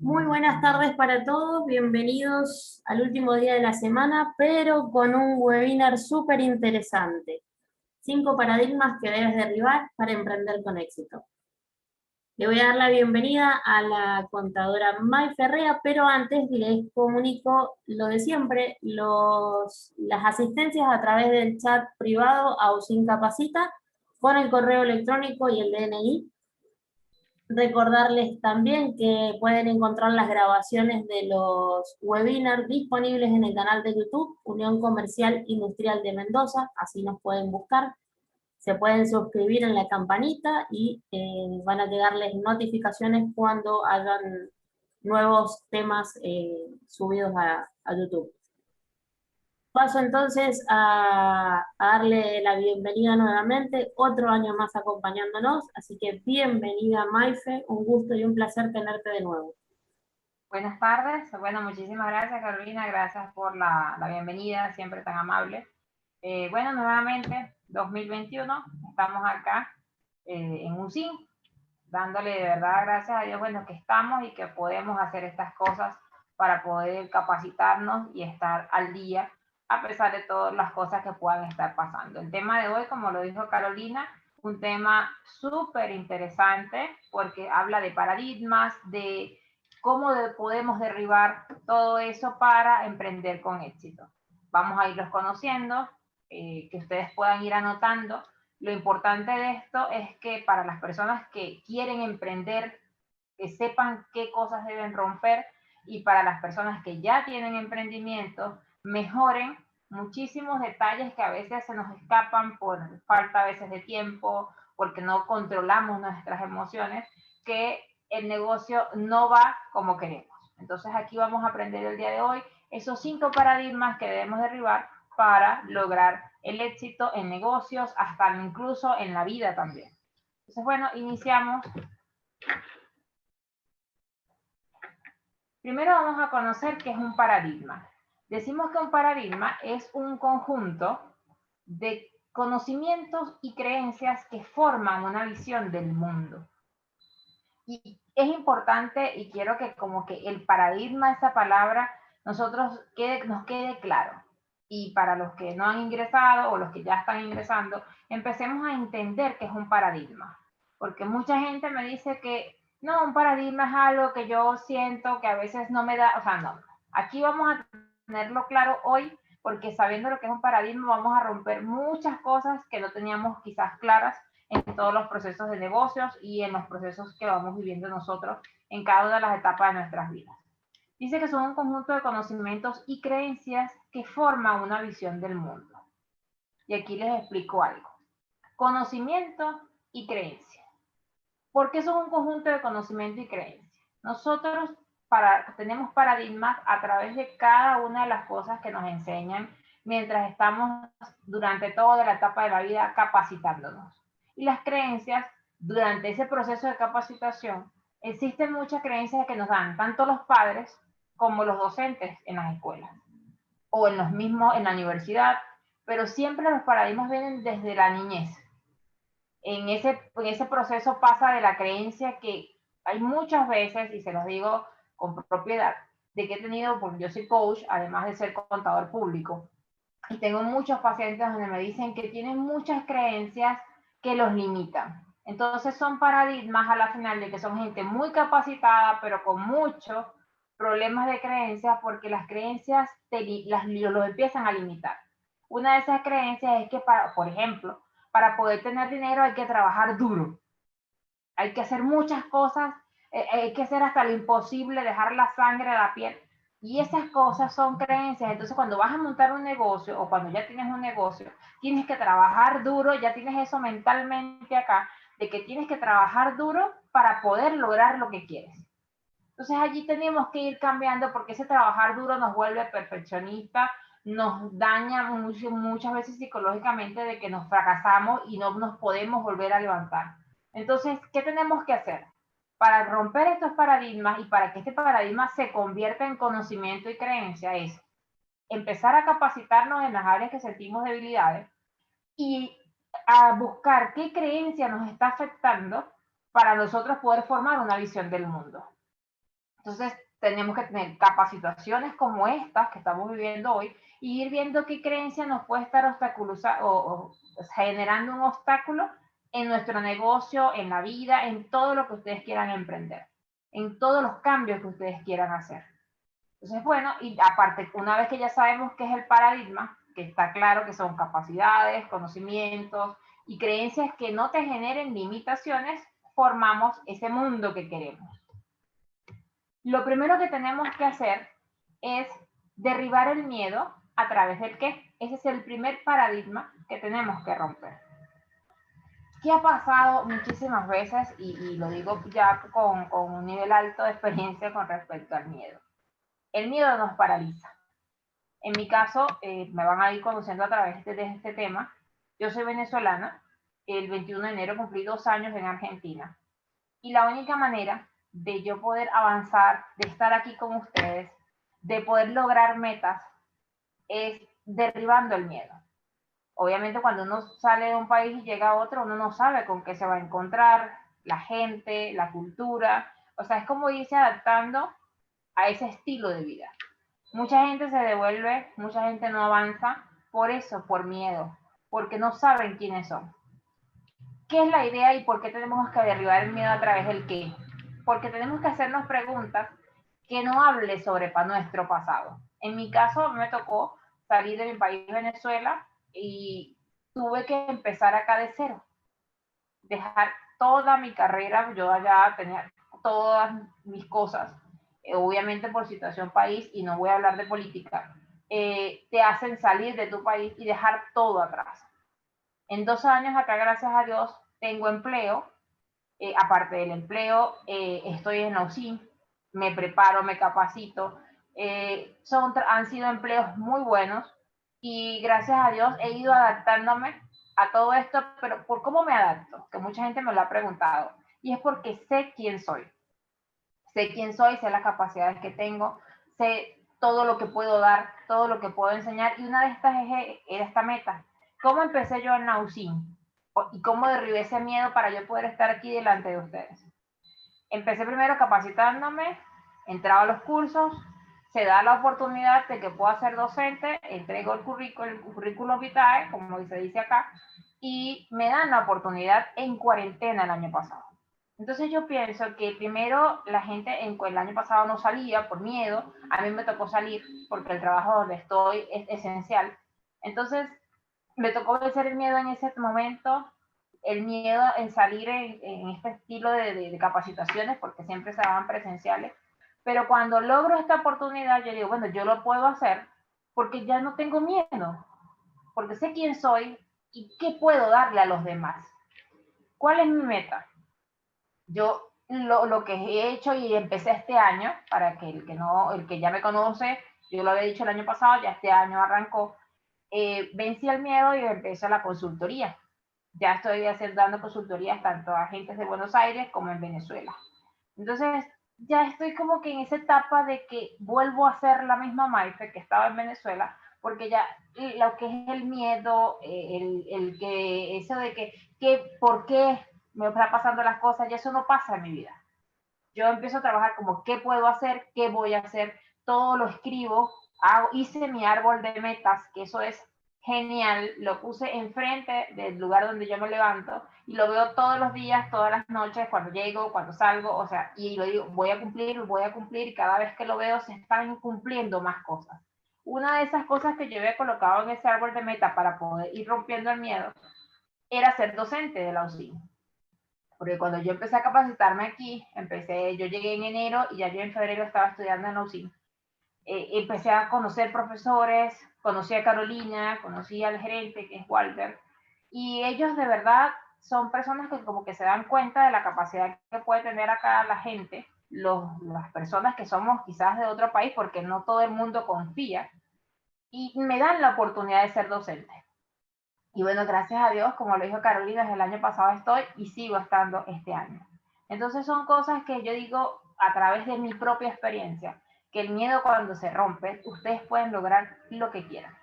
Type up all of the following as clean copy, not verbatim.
Muy buenas tardes para todos, bienvenidos al último día de la semana, pero con un webinar súper interesante. 5 paradigmas que debes derribar para emprender con éxito. Le voy a dar la bienvenida a la contadora May Ferrea, pero antes les comunico lo de siempre, las asistencias a través del chat privado a Usin Capacita, con el correo electrónico y el DNI. Recordarles también que pueden encontrar las grabaciones de los webinars disponibles en el canal de YouTube, Unión Comercial Industrial de Mendoza, así nos pueden buscar. Se pueden suscribir en la campanita y van a llegarles notificaciones cuando hayan nuevos temas subidos a YouTube. Paso entonces a darle la bienvenida nuevamente, otro año más acompañándonos, así que bienvenida Maife, un gusto y un placer tenerte de nuevo. Buenas tardes, bueno, muchísimas gracias Carolina, gracias por la bienvenida, siempre tan amable. Bueno, nuevamente, 2021, estamos acá en UCIN, dándole de verdad gracias a Dios, bueno, que estamos y que podemos hacer estas cosas para poder capacitarnos y estar al día, a pesar de todas las cosas que puedan estar pasando. El tema de hoy, como lo dijo Carolina, un tema súper interesante porque habla de paradigmas, de cómo podemos derribar todo eso para emprender con éxito. Vamos a irlos conociendo, que ustedes puedan ir anotando. Lo importante de esto es que para las personas que quieren emprender, que sepan qué cosas deben romper, y para las personas que ya tienen emprendimiento, mejoren muchísimos detalles que a veces se nos escapan por falta a veces de tiempo, porque no controlamos nuestras emociones, que el negocio no va como queremos. Entonces aquí vamos a aprender el día de hoy esos 5 paradigmas que debemos derribar para lograr el éxito en negocios, hasta incluso en la vida también. Entonces, bueno, iniciamos. Primero vamos a conocer qué es un paradigma. Decimos que un paradigma es un conjunto de conocimientos y creencias que forman una visión del mundo. Y es importante, y quiero que como que el paradigma, esa palabra, nos quede claro. Y para los que no han ingresado o los que ya están ingresando, empecemos a entender qué es un paradigma. Porque mucha gente me dice que no, un paradigma es algo que yo siento que a veces no me da, o sea, no. Aquí vamos a tenerlo claro hoy, porque sabiendo lo que es un paradigma vamos a romper muchas cosas que no teníamos quizás claras en todos los procesos de negocios y en los procesos que vamos viviendo nosotros en cada una de las etapas de nuestras vidas. Dice que son un conjunto de conocimientos y creencias que forman una visión del mundo. Y aquí les explico algo. Conocimiento y creencia. ¿Por qué son un conjunto de conocimiento y creencia? Nosotros tenemos paradigmas a través de cada una de las cosas que nos enseñan mientras estamos durante toda la etapa de la vida capacitándonos. Y las creencias, durante ese proceso de capacitación, existen muchas creencias que nos dan tanto los padres como los docentes en las escuelas o en los mismos en la universidad, pero siempre los paradigmas vienen desde la niñez. En ese proceso pasa de la creencia que hay muchas veces, y se los digo con propiedad, de que he tenido, porque yo soy coach, además de ser contador público, y tengo muchos pacientes donde me dicen que tienen muchas creencias que los limitan. Entonces son paradigmas a la final de que son gente muy capacitada, pero con muchos problemas de creencias, porque las creencias los empiezan a limitar. Una de esas creencias es que, por ejemplo, para poder tener dinero hay que trabajar duro. Hay que hacer muchas cosas, hay que hacer hasta lo imposible, dejar la sangre a la piel. Y esas cosas son creencias. Entonces, cuando vas a montar un negocio o cuando ya tienes un negocio, tienes que trabajar duro, ya tienes eso mentalmente acá, de que tienes que trabajar duro para poder lograr lo que quieres. Entonces, allí tenemos que ir cambiando porque ese trabajar duro nos vuelve perfeccionistas, nos daña muchas veces psicológicamente de que nos fracasamos y no nos podemos volver a levantar. Entonces, ¿qué tenemos que hacer? Para romper estos paradigmas y para que este paradigma se convierta en conocimiento y creencia es empezar a capacitarnos en las áreas que sentimos debilidades y a buscar qué creencia nos está afectando para nosotros poder formar una visión del mundo. Entonces, tenemos que tener capacitaciones como estas que estamos viviendo hoy y ir viendo qué creencia nos puede estar o generando un obstáculo en nuestro negocio, en la vida, en todo lo que ustedes quieran emprender, en todos los cambios que ustedes quieran hacer. Entonces, bueno, y aparte, una vez que ya sabemos qué es el paradigma, que está claro que son capacidades, conocimientos y creencias que no te generen limitaciones, formamos ese mundo que queremos. Lo primero que tenemos que hacer es derribar el miedo a través del qué. Ese es el primer paradigma que tenemos que romper. ¿Qué ha pasado muchísimas veces? Y lo digo ya con un nivel alto de experiencia con respecto al miedo. El miedo nos paraliza. En mi caso, me van a ir conociendo a través de este tema. Yo soy venezolana. El 21 de enero cumplí 2 años en Argentina. Y la única manera de yo poder avanzar, de estar aquí con ustedes, de poder lograr metas, es derribando el miedo. Obviamente cuando uno sale de un país y llega a otro, uno no sabe con qué se va a encontrar, la gente, la cultura. O sea, es como irse adaptando a ese estilo de vida. Mucha gente se devuelve, mucha gente no avanza, por eso, por miedo, porque no saben quiénes son. ¿Qué es la idea y por qué tenemos que derribar el miedo a través del qué? Porque tenemos que hacernos preguntas que no hable sobre nuestro pasado. En mi caso, me tocó salir de mi país, Venezuela, y tuve que empezar acá de cero. Dejar toda mi carrera, yo allá tenía todas mis cosas, obviamente por situación país, y no voy a hablar de política, te hacen salir de tu país y dejar todo atrás. En 2 años acá, gracias a Dios, tengo empleo. Aparte del empleo, estoy en la UCI, me preparo, me capacito. Han sido empleos muy buenos y gracias a Dios he ido adaptándome a todo esto, pero ¿por cómo me adapto? Que mucha gente me lo ha preguntado. Y es porque sé quién soy. Sé quién soy, sé las capacidades que tengo, sé todo lo que puedo dar, todo lo que puedo enseñar. Y una de estas era esta meta. ¿Cómo empecé yo en la UCI? ¿Y cómo derribé ese miedo para yo poder estar aquí delante de ustedes? Empecé primero capacitándome, entraba a los cursos, se da la oportunidad de que pueda ser docente, entrego el currículum vitae, como se dice acá, y me dan la oportunidad en cuarentena el año pasado. Entonces yo pienso que primero la gente el año pasado no salía por miedo, a mí me tocó salir porque el trabajo donde estoy es esencial. Entonces me tocó vencer el miedo en ese momento, el miedo en salir en este estilo de capacitaciones, porque siempre se daban presenciales, pero cuando logro esta oportunidad, yo digo, bueno, yo lo puedo hacer porque ya no tengo miedo, porque sé quién soy y qué puedo darle a los demás. ¿Cuál es mi meta? Yo lo que he hecho y empecé este año, para que el que ya me conoce, yo lo había dicho el año pasado, ya este año arrancó, vencí el miedo y empecé la consultoría. Ya estoy dando consultorías tanto a agentes de Buenos Aires como en Venezuela. Entonces, ya estoy como que en esa etapa de que vuelvo a ser la misma Maife que estaba en Venezuela, porque ya lo que es el miedo, que eso de por qué me están pasando las cosas, ya eso no pasa en mi vida. Yo empiezo a trabajar como qué puedo hacer, qué voy a hacer, todo lo escribo, hice mi árbol de metas, que eso es genial, lo puse enfrente del lugar donde yo me levanto y lo veo todos los días, todas las noches, cuando llego, cuando salgo, o sea, y lo digo, voy a cumplir, y cada vez que lo veo se están cumpliendo más cosas. Una de esas cosas que yo había colocado en ese árbol de meta para poder ir rompiendo el miedo era ser docente de la UCI. Porque cuando yo empecé a capacitarme aquí, yo llegué en enero y ya yo en febrero estaba estudiando en la UCI. Empecé a conocer profesores, conocí a Carolina, conocí al gerente, que es Walter, y ellos de verdad son personas que como que se dan cuenta de la capacidad que puede tener acá la gente, las personas que somos quizás de otro país, porque no todo el mundo confía, y me dan la oportunidad de ser docente. Y bueno, gracias a Dios, como lo dijo Carolina, desde el año pasado estoy y sigo estando este año. Entonces son cosas que yo digo a través de mi propia experiencia, que el miedo cuando se rompe, ustedes pueden lograr lo que quieran.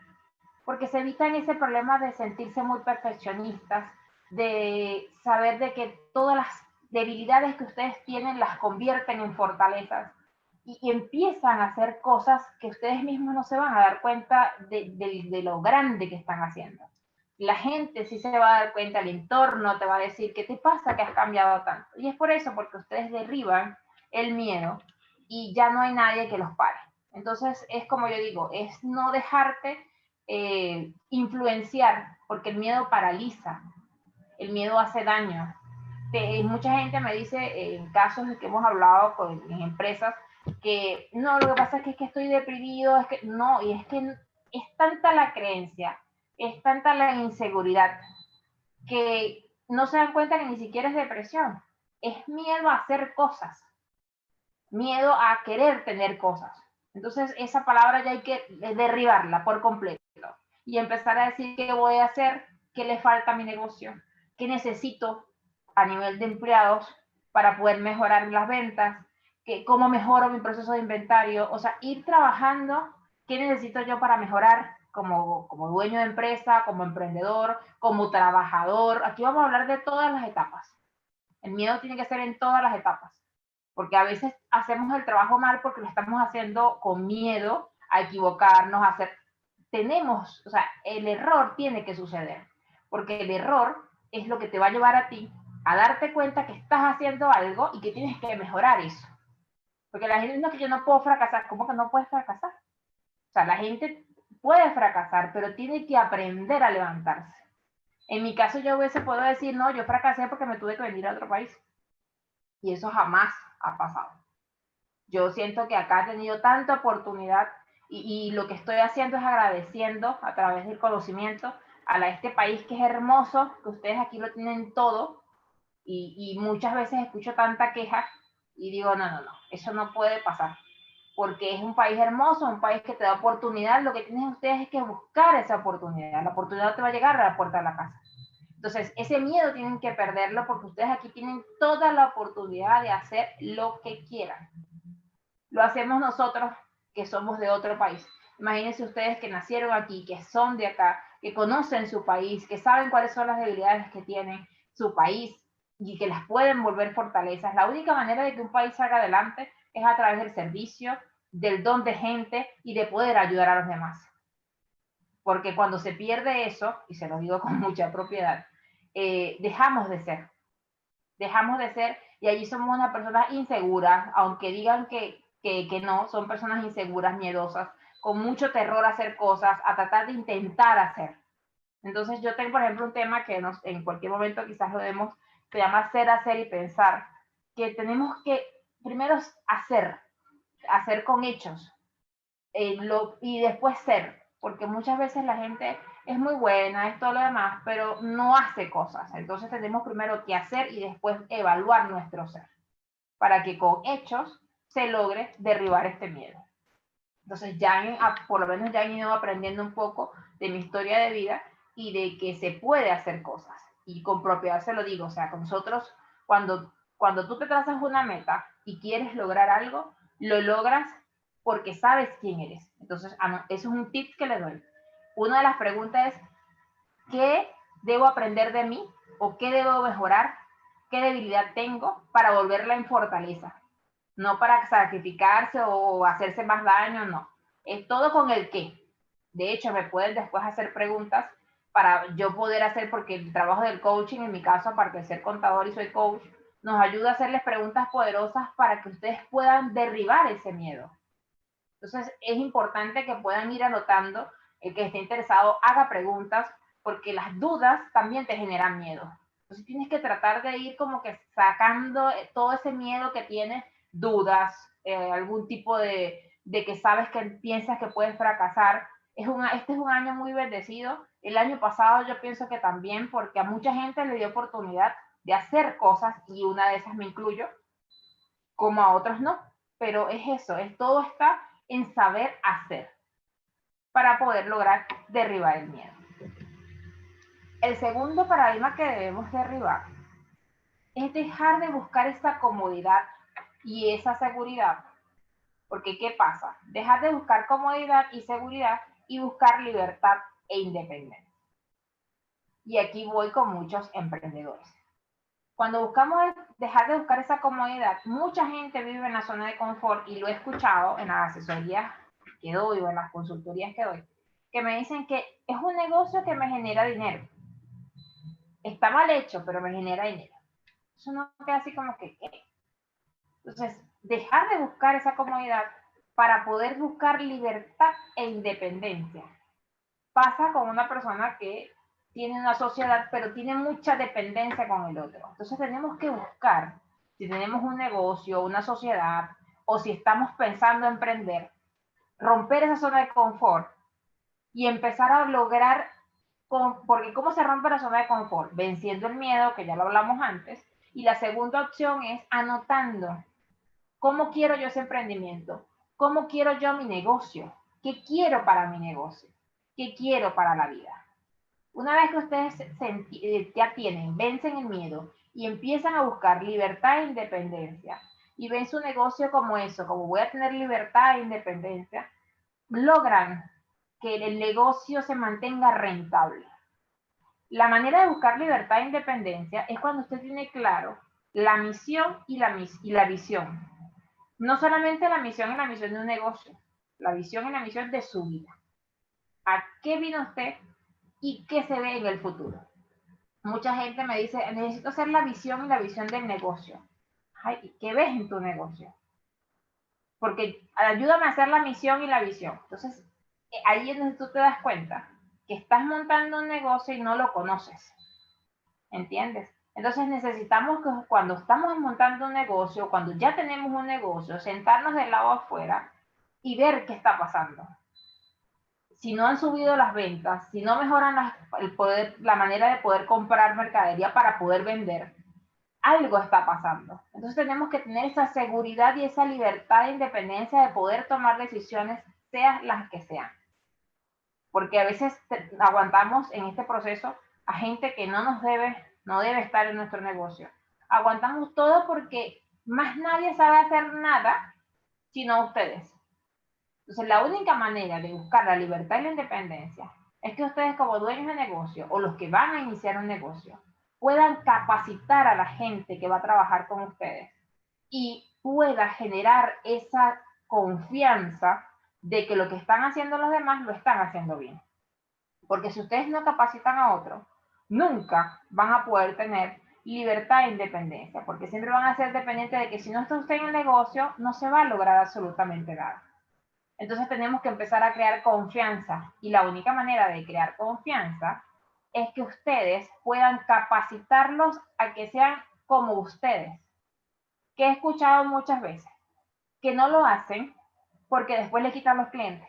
Porque se evitan ese problema de sentirse muy perfeccionistas, de saber de que todas las debilidades que ustedes tienen las convierten en fortalezas. y empiezan a hacer cosas que ustedes mismos no se van a dar cuenta de lo grande que están haciendo. La gente sí se va a dar cuenta, el entorno te va a decir, ¿qué te pasa que has cambiado tanto? Y es por eso, porque ustedes derriban el miedo y ya no hay nadie que los pare. Entonces, es como yo digo, es no dejarte influenciar, porque el miedo paraliza, el miedo hace daño. Mucha gente me dice, en casos de que hemos hablado en empresas, que no, lo que pasa es que estoy deprimido, es que no, y es que es tanta la creencia, es tanta la inseguridad, que no se dan cuenta que ni siquiera es depresión, es miedo a hacer cosas, miedo a querer tener cosas. Entonces esa palabra ya hay que derribarla por completo y empezar a decir qué voy a hacer, qué le falta a mi negocio, qué necesito a nivel de empleados para poder mejorar las ventas, cómo mejoro mi proceso de inventario, o sea, ir trabajando qué necesito yo para mejorar como dueño de empresa, como emprendedor, como trabajador. Aquí vamos a hablar de todas las etapas. El miedo tiene que ser en todas las etapas, porque a veces hacemos el trabajo mal porque lo estamos haciendo con miedo a equivocarnos, a hacer... Tenemos, o sea, el error tiene que suceder, porque el error es lo que te va a llevar a ti a darte cuenta que estás haciendo algo y que tienes que mejorar eso. Porque la gente dice que yo no puedo fracasar. ¿Cómo que no puedes fracasar? O sea, la gente puede fracasar, pero tiene que aprender a levantarse. En mi caso yo hubiese podido decir, no, yo fracasé porque me tuve que venir a otro país. Y eso jamás ha pasado. Yo siento que acá he tenido tanta oportunidad y lo que estoy haciendo es agradeciendo a través del conocimiento a este país que es hermoso, que ustedes aquí lo tienen todo y muchas veces escucho tanta queja y digo, no, no, no, eso no puede pasar porque es un país hermoso, un país que te da oportunidad, lo que tienen ustedes es que buscar esa oportunidad, la oportunidad te va a llegar a la puerta de la casa. Entonces, ese miedo tienen que perderlo porque ustedes aquí tienen toda la oportunidad de hacer lo que quieran. Lo hacemos nosotros que somos de otro país. Imagínense ustedes que nacieron aquí, que son de acá, que conocen su país, que saben cuáles son las debilidades que tiene su país y que las pueden volver fortalezas. La única manera de que un país salga adelante es a través del servicio, del don de gente y de poder ayudar a los demás. Porque cuando se pierde eso, y se lo digo con mucha propiedad, dejamos de ser. Dejamos de ser y allí somos una persona insegura, aunque digan que no, son personas inseguras, miedosas, con mucho terror a hacer cosas, a tratar de intentar hacer. Entonces yo tengo, por ejemplo, un tema que en cualquier momento quizás lo demos, se llama ser, hacer y pensar, que tenemos que primero hacer con hechos, y después ser, porque muchas veces la gente es muy buena, es todo lo demás, pero no hace cosas. Entonces tenemos primero que hacer y después evaluar nuestro ser, para que con hechos se logre derribar este miedo. Entonces por lo menos ya han ido aprendiendo un poco de mi historia de vida y de que se puede hacer cosas. Y con propiedad se lo digo, o sea, con nosotros, cuando tú te trazas una meta y quieres lograr algo, lo logras porque sabes quién eres. Entonces, eso es un tip que le doy. Una de las preguntas es, ¿qué debo aprender de mí? ¿O qué debo mejorar? ¿Qué debilidad tengo para volverla en fortaleza? No para sacrificarse o hacerse más daño, no. Es todo con el qué. De hecho, me pueden después hacer preguntas para yo poder hacer, porque el trabajo del coaching, en mi caso, aparte de ser contador y soy coach, nos ayuda a hacerles preguntas poderosas para que ustedes puedan derribar ese miedo. Entonces, es importante que puedan ir anotando, el que esté interesado haga preguntas, porque las dudas también te generan miedo. Entonces, tienes que tratar de ir como que sacando todo ese miedo que tienes, dudas, algún tipo de que sabes que piensas que puedes fracasar. Este es un año muy bendecido. El año pasado yo pienso que también, porque a mucha gente le dio oportunidad de hacer cosas, y una de esas me incluyo, como a otros no. Pero es eso, todo está en saber hacer para poder lograr derribar el miedo. El segundo paradigma que debemos derribar es dejar de buscar esa comodidad y esa seguridad. Porque ¿qué pasa? Dejar de buscar comodidad y seguridad y buscar libertad e independencia. Y aquí voy con muchos emprendedores. Cuando buscamos dejar de buscar esa comodidad, mucha gente vive en la zona de confort, y lo he escuchado en las asesorías que doy o en las consultorías que doy, que me dicen que es un negocio que me genera dinero. Está mal hecho, pero me genera dinero. Eso no queda así como que, ¿qué? Entonces, dejar de buscar esa comodidad para poder buscar libertad e independencia. Pasa con una persona que tiene una sociedad, pero tiene mucha dependencia con el otro. Entonces tenemos que buscar, si tenemos un negocio, una sociedad, o si estamos pensando emprender, romper esa zona de confort y empezar a lograr, porque ¿cómo se rompe la zona de confort? Venciendo el miedo, que ya lo hablamos antes, y la segunda opción es anotando cómo quiero yo ese emprendimiento, cómo quiero yo mi negocio, qué quiero para mi negocio, qué quiero para la vida. Una vez que ustedes ya vencen el miedo y empiezan a buscar libertad e independencia, y ven su negocio como eso, como voy a tener libertad e independencia, logran que el negocio se mantenga rentable. La manera de buscar libertad e independencia es cuando usted tiene claro la misión y la visión. No solamente la misión y la misión de un negocio, la visión y la misión de su vida. ¿A qué vino usted y qué se ve en el futuro? Mucha gente me dice, necesito hacer la visión y la visión del negocio. Ay, ¿qué ves en tu negocio? Porque ayúdame a hacer la misión y la visión. Entonces, ahí es donde tú te das cuenta que estás montando un negocio y no lo conoces. ¿Entiendes? Entonces necesitamos que cuando estamos montando un negocio, cuando ya tenemos un negocio, sentarnos del lado afuera y ver qué está pasando. Si no han subido las ventas, si no mejoran la manera de poder comprar mercadería para poder vender, algo está pasando. Entonces tenemos que tener esa seguridad y esa libertad e independencia de poder tomar decisiones, sean las que sean. Porque a veces aguantamos en este proceso a gente que no debe estar en nuestro negocio. Aguantamos todo porque más nadie sabe hacer nada sino ustedes. Entonces, la única manera de buscar la libertad y la independencia es que ustedes, como dueños de negocio o los que van a iniciar un negocio, puedan capacitar a la gente que va a trabajar con ustedes y pueda generar esa confianza de que lo que están haciendo los demás lo están haciendo bien. Porque si ustedes no capacitan a otro, nunca van a poder tener libertad e independencia, porque siempre van a ser dependientes de que si no está usted en el negocio, no se va a lograr absolutamente nada. Entonces tenemos que empezar a crear confianza, y la única manera de crear confianza es que ustedes puedan capacitarlos a que sean como ustedes. Que he escuchado muchas veces que no lo hacen porque después le quitan los clientes,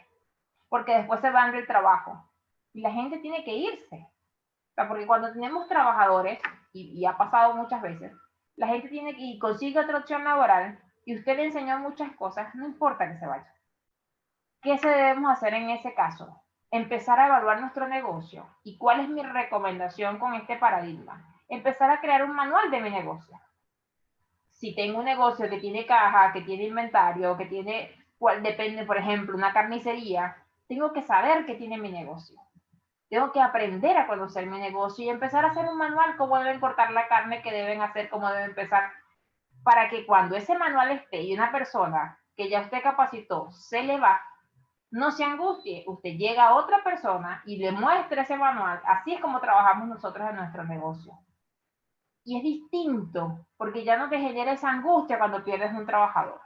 porque después se van del trabajo y la gente tiene que irse. O sea, porque cuando tenemos trabajadores, y ha pasado muchas veces, la gente tiene que y consigue otra opción laboral y usted le enseñó muchas cosas, no importa que se vaya. ¿Qué se debemos hacer en ese caso? Empezar a evaluar nuestro negocio. ¿Y cuál es mi recomendación con este paradigma? Empezar a crear un manual de mi negocio. Si tengo un negocio que tiene caja, que tiene inventario, que tiene, depende, por ejemplo, una carnicería, tengo que saber qué tiene mi negocio. Tengo que aprender a conocer mi negocio y empezar a hacer un manual, cómo deben cortar la carne, qué deben hacer, cómo deben empezar, para que cuando ese manual esté y una persona que ya usted capacitó se le va, no se angustie, usted llega a otra persona y le muestra ese manual. Así es como trabajamos nosotros en nuestro negocio. Y es distinto, porque ya no te genera esa angustia cuando pierdes un trabajador.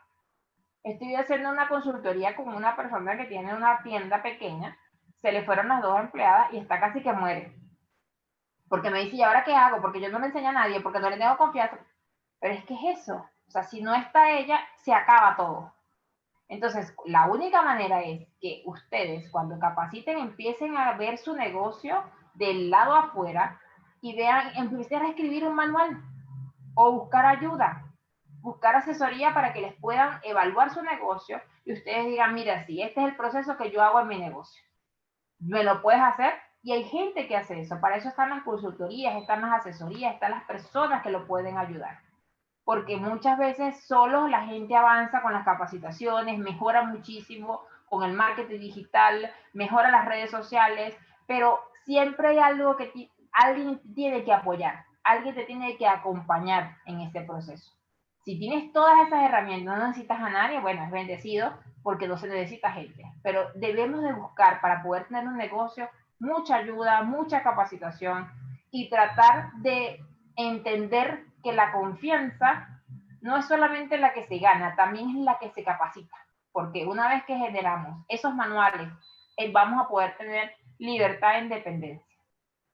Estoy haciendo una consultoría con una persona que tiene una tienda pequeña, se le fueron las 2 empleadas y está casi que muere. Porque me dice, ¿y ahora qué hago? Porque yo no le enseño a nadie, porque no le tengo confianza. Pero es que es eso. O sea, si no está ella, se acaba todo. Entonces, la única manera es que ustedes, cuando capaciten, empiecen a ver su negocio del lado afuera y vean, empiecen a escribir un manual o buscar ayuda, buscar asesoría para que les puedan evaluar su negocio y ustedes digan, mira, sí, este es el proceso que yo hago en mi negocio. ¿Me lo puedes hacer? Y hay gente que hace eso. Para eso están las consultorías, están las asesorías, están las personas que lo pueden ayudar. Porque muchas veces solo la gente avanza con las capacitaciones, mejora muchísimo con el marketing digital, mejora las redes sociales, pero siempre hay algo que alguien tiene que apoyar. alguien te tiene que acompañar en este proceso. Si tienes todas esas herramientas, no necesitas a nadie, bueno, es bendecido porque no se necesita gente. Pero debemos de buscar para poder tener un negocio mucha ayuda, mucha capacitación y tratar de entender que la confianza no es solamente la que se gana, también es la que se capacita. Porque una vez que generamos esos manuales, vamos a poder tener libertad e independencia.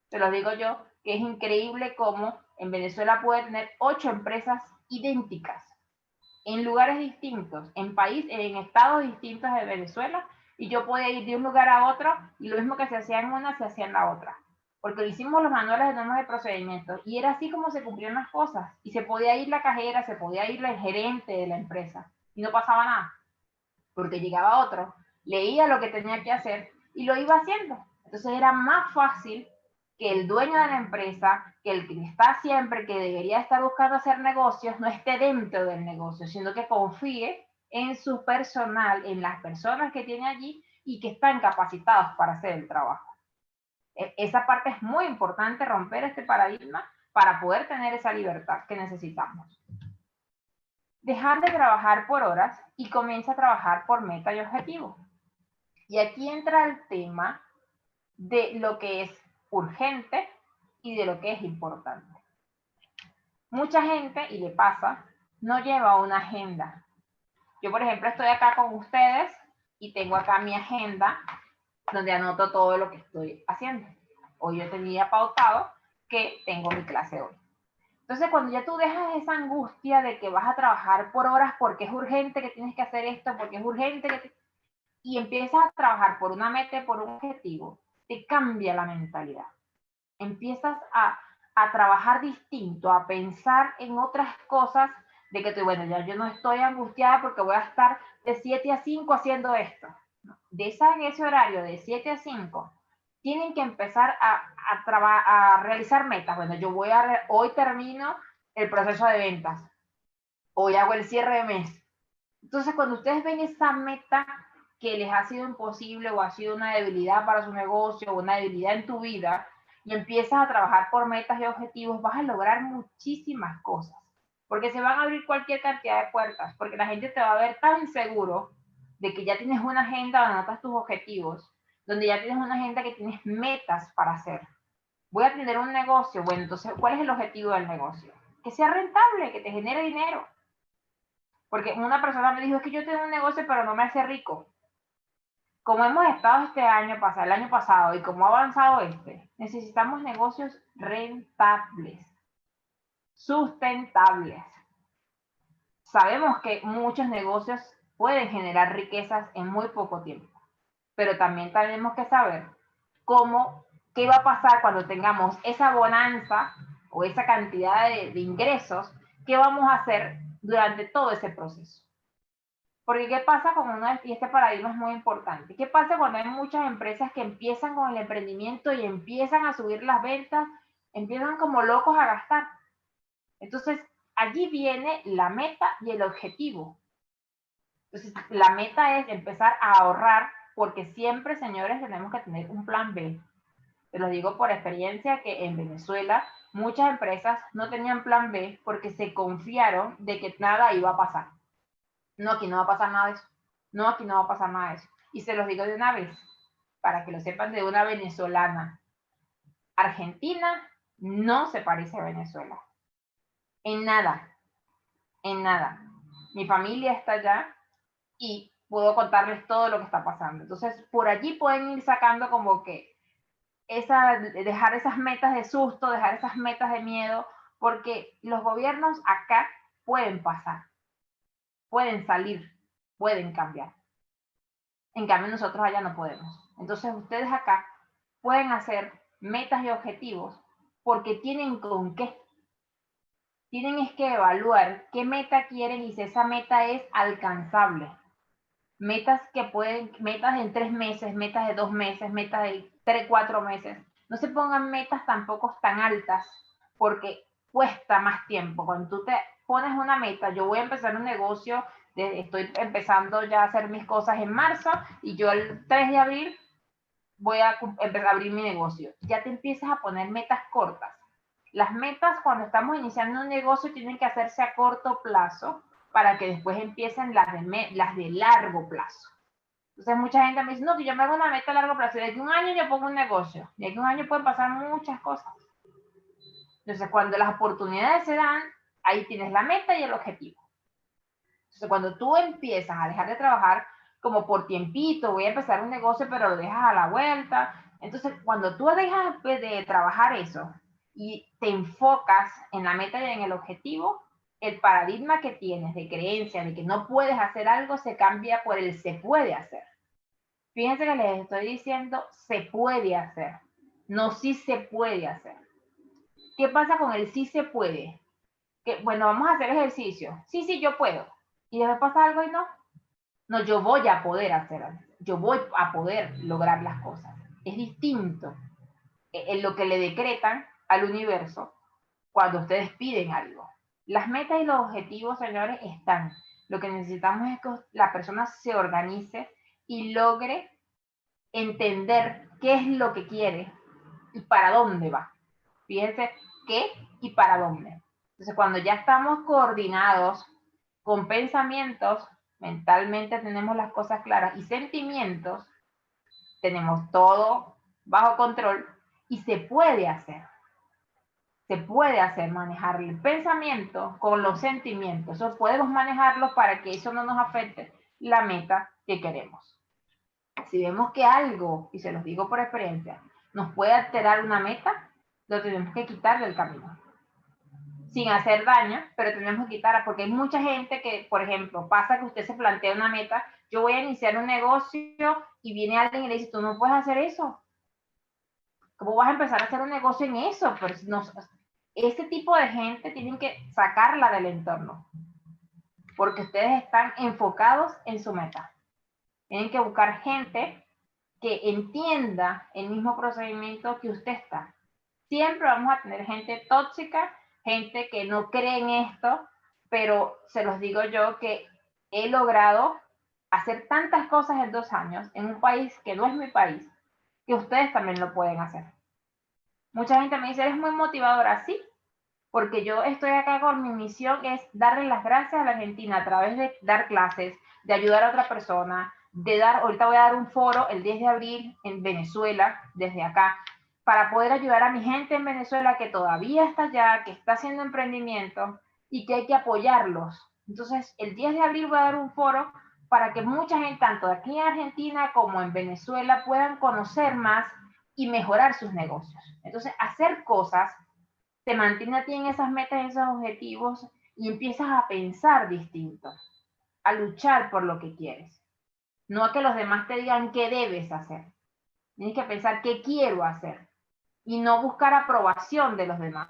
Te lo digo yo, que es increíble cómo en Venezuela puede tener 8 empresas idénticas en lugares distintos, en estados distintos de Venezuela, y yo podía ir de un lugar a otro y lo mismo que se hacía en una se hacía en la otra, porque hicimos los manuales de normas de procedimientos y era así como se cumplían las cosas, y se podía ir la cajera, se podía ir el gerente de la empresa y no pasaba nada, porque llegaba otro, leía lo que tenía que hacer y lo iba haciendo. Entonces era más fácil que el dueño de la empresa, que el que está siempre, que debería estar buscando hacer negocios, no esté dentro del negocio, sino que confíe en su personal, en las personas que tiene allí y que están capacitados para hacer el trabajo. Esa parte es muy importante, romper este paradigma para poder tener esa libertad que necesitamos. Dejar de trabajar por horas y comienza a trabajar por meta y objetivo. Y aquí entra el tema de lo que es urgente y de lo que es importante. Mucha gente, y le pasa, no lleva una agenda. Yo, por ejemplo, estoy acá con ustedes y tengo acá mi agenda donde anoto todo lo que estoy haciendo. Hoy yo tenía pautado que tengo mi clase hoy. Entonces, cuando ya tú dejas esa angustia de que vas a trabajar por horas porque es urgente que tienes que hacer esto, porque es urgente que y empiezas a trabajar por una meta, por un objetivo, te cambia la mentalidad. Empiezas a trabajar distinto, a pensar en otras cosas de que tú, bueno, ya yo no estoy angustiada porque voy a estar de 7 a 5 haciendo esto. De en ese horario de 7 a 5, tienen que empezar a realizar metas. Bueno, yo hoy termino el proceso de ventas, hoy hago el cierre de mes. Entonces, cuando ustedes ven esa meta que les ha sido imposible o ha sido una debilidad para su negocio o una debilidad en tu vida y empiezas a trabajar por metas y objetivos, vas a lograr muchísimas cosas. Porque se van a abrir cualquier cantidad de puertas, porque la gente te va a ver tan seguro de que ya tienes una agenda donde anotas tus objetivos, donde ya tienes una agenda que tienes metas para hacer. Voy a tener un negocio, bueno, entonces, ¿cuál es el objetivo del negocio? Que sea rentable, que te genere dinero. Porque una persona me dijo, es que yo tengo un negocio pero no me hace rico. Como hemos estado el año pasado y como ha avanzado necesitamos negocios rentables, sustentables. Sabemos que muchos negocios pueden generar riquezas en muy poco tiempo, pero también tenemos que saber qué va a pasar cuando tengamos esa bonanza o esa cantidad de ingresos, qué vamos a hacer durante todo ese proceso. Porque ¿qué pasa con y este paradigma es muy importante? ¿Qué pasa cuando hay muchas empresas que empiezan con el emprendimiento y empiezan a subir las ventas, empiezan como locos a gastar? Entonces, allí viene la meta y el objetivo. Entonces, la meta es empezar a ahorrar, porque siempre, señores, tenemos que tener un plan B. Te lo digo por experiencia que en Venezuela muchas empresas no tenían plan B porque se confiaron de que nada iba a pasar. No, aquí no va a pasar nada de eso. No, aquí no va a pasar nada de eso. Y se los digo de una vez, para que lo sepan de una venezolana. Argentina no se parece a Venezuela. En nada. En nada. Mi familia está allá y puedo contarles todo lo que está pasando. Entonces, por allí pueden ir sacando como que dejar esas metas de susto, dejar esas metas de miedo, porque los gobiernos acá pueden pasar, pueden salir, pueden cambiar. En cambio, nosotros allá no podemos. Entonces, ustedes acá pueden hacer metas y objetivos porque tienen con qué. Tienen es que evaluar qué meta quieren y si esa meta es alcanzable. Metas en 3 meses, metas de 2 meses, metas de 3, 4 meses. No se pongan metas tampoco tan altas porque cuesta más tiempo. Cuando tú te pones una meta, yo voy a empezar un negocio, estoy empezando ya a hacer mis cosas en marzo y yo el 3 de abril voy a empezar a abrir mi negocio. Ya te empiezas a poner metas cortas Las metas cuando estamos iniciando un negocio tienen que hacerse a corto plazo para que después empiecen las de largo plazo. Entonces mucha gente me dice, no, que yo me hago una meta a largo plazo, y de aquí a un año yo pongo un negocio, y de aquí a un año pueden pasar muchas cosas. Entonces cuando las oportunidades se dan, ahí tienes la meta y el objetivo. Entonces cuando tú empiezas a dejar de trabajar como por tiempito, voy a empezar un negocio pero lo dejas a la vuelta, entonces cuando tú dejas de trabajar eso y te enfocas en la meta y en el objetivo, el paradigma que tienes de creencia de que no puedes hacer algo se cambia por el se puede hacer. Fíjense que les estoy diciendo se puede hacer, no sí se puede hacer. ¿Qué pasa con el sí se puede? Que, bueno, vamos a hacer ejercicio. Sí, sí, yo puedo. Y después pasa algo y no. No, yo voy a poder hacer algo. Yo voy a poder lograr las cosas. Es distinto en lo que le decretan al universo cuando ustedes piden algo. Las metas y los objetivos, señores, están. Lo que necesitamos es que la persona se organice y logre entender qué es lo que quiere y para dónde va. Fíjense qué y para dónde. Entonces, cuando ya estamos coordinados con pensamientos, mentalmente tenemos las cosas claras y sentimientos, tenemos todo bajo control y se puede hacer. Se puede hacer manejar el pensamiento con los sentimientos. Eso podemos manejarlo para que eso no nos afecte la meta que queremos. Si vemos que algo, y se los digo por experiencia, nos puede alterar una meta, lo tenemos que quitar del camino. Sin hacer daño, pero tenemos que quitarla, porque hay mucha gente que, por ejemplo, pasa que usted se plantea una meta, yo voy a iniciar un negocio y viene alguien y le dice, tú no puedes hacer eso. ¿Cómo vas a empezar a hacer un negocio en eso? Pues no, ese tipo de gente tienen que sacarla del entorno, porque ustedes están enfocados en su meta. Tienen que buscar gente que entienda el mismo procedimiento que usted está. Siempre vamos a tener gente tóxica, gente que no cree en esto, pero se los digo yo que he logrado hacer tantas cosas en 2 años en un país que no es mi país, que ustedes también lo pueden hacer. Mucha gente me dice, eres muy motivadora, sí, porque yo estoy acá con mi misión es darle las gracias a la Argentina a través de dar clases, de ayudar a otra persona, de dar, ahorita voy a dar un foro el 10 de abril en Venezuela, desde acá, para poder ayudar a mi gente en Venezuela que todavía está allá, que está haciendo emprendimiento y que hay que apoyarlos. Entonces, el 10 de abril voy a dar un foro para que mucha gente, tanto aquí en Argentina como en Venezuela, puedan conocer más y mejorar sus negocios. Entonces, hacer cosas te mantiene a ti en esas metas, en esos objetivos y empiezas a pensar distinto, a luchar por lo que quieres. No a que los demás te digan qué debes hacer. Tienes que pensar qué quiero hacer y no buscar aprobación de los demás.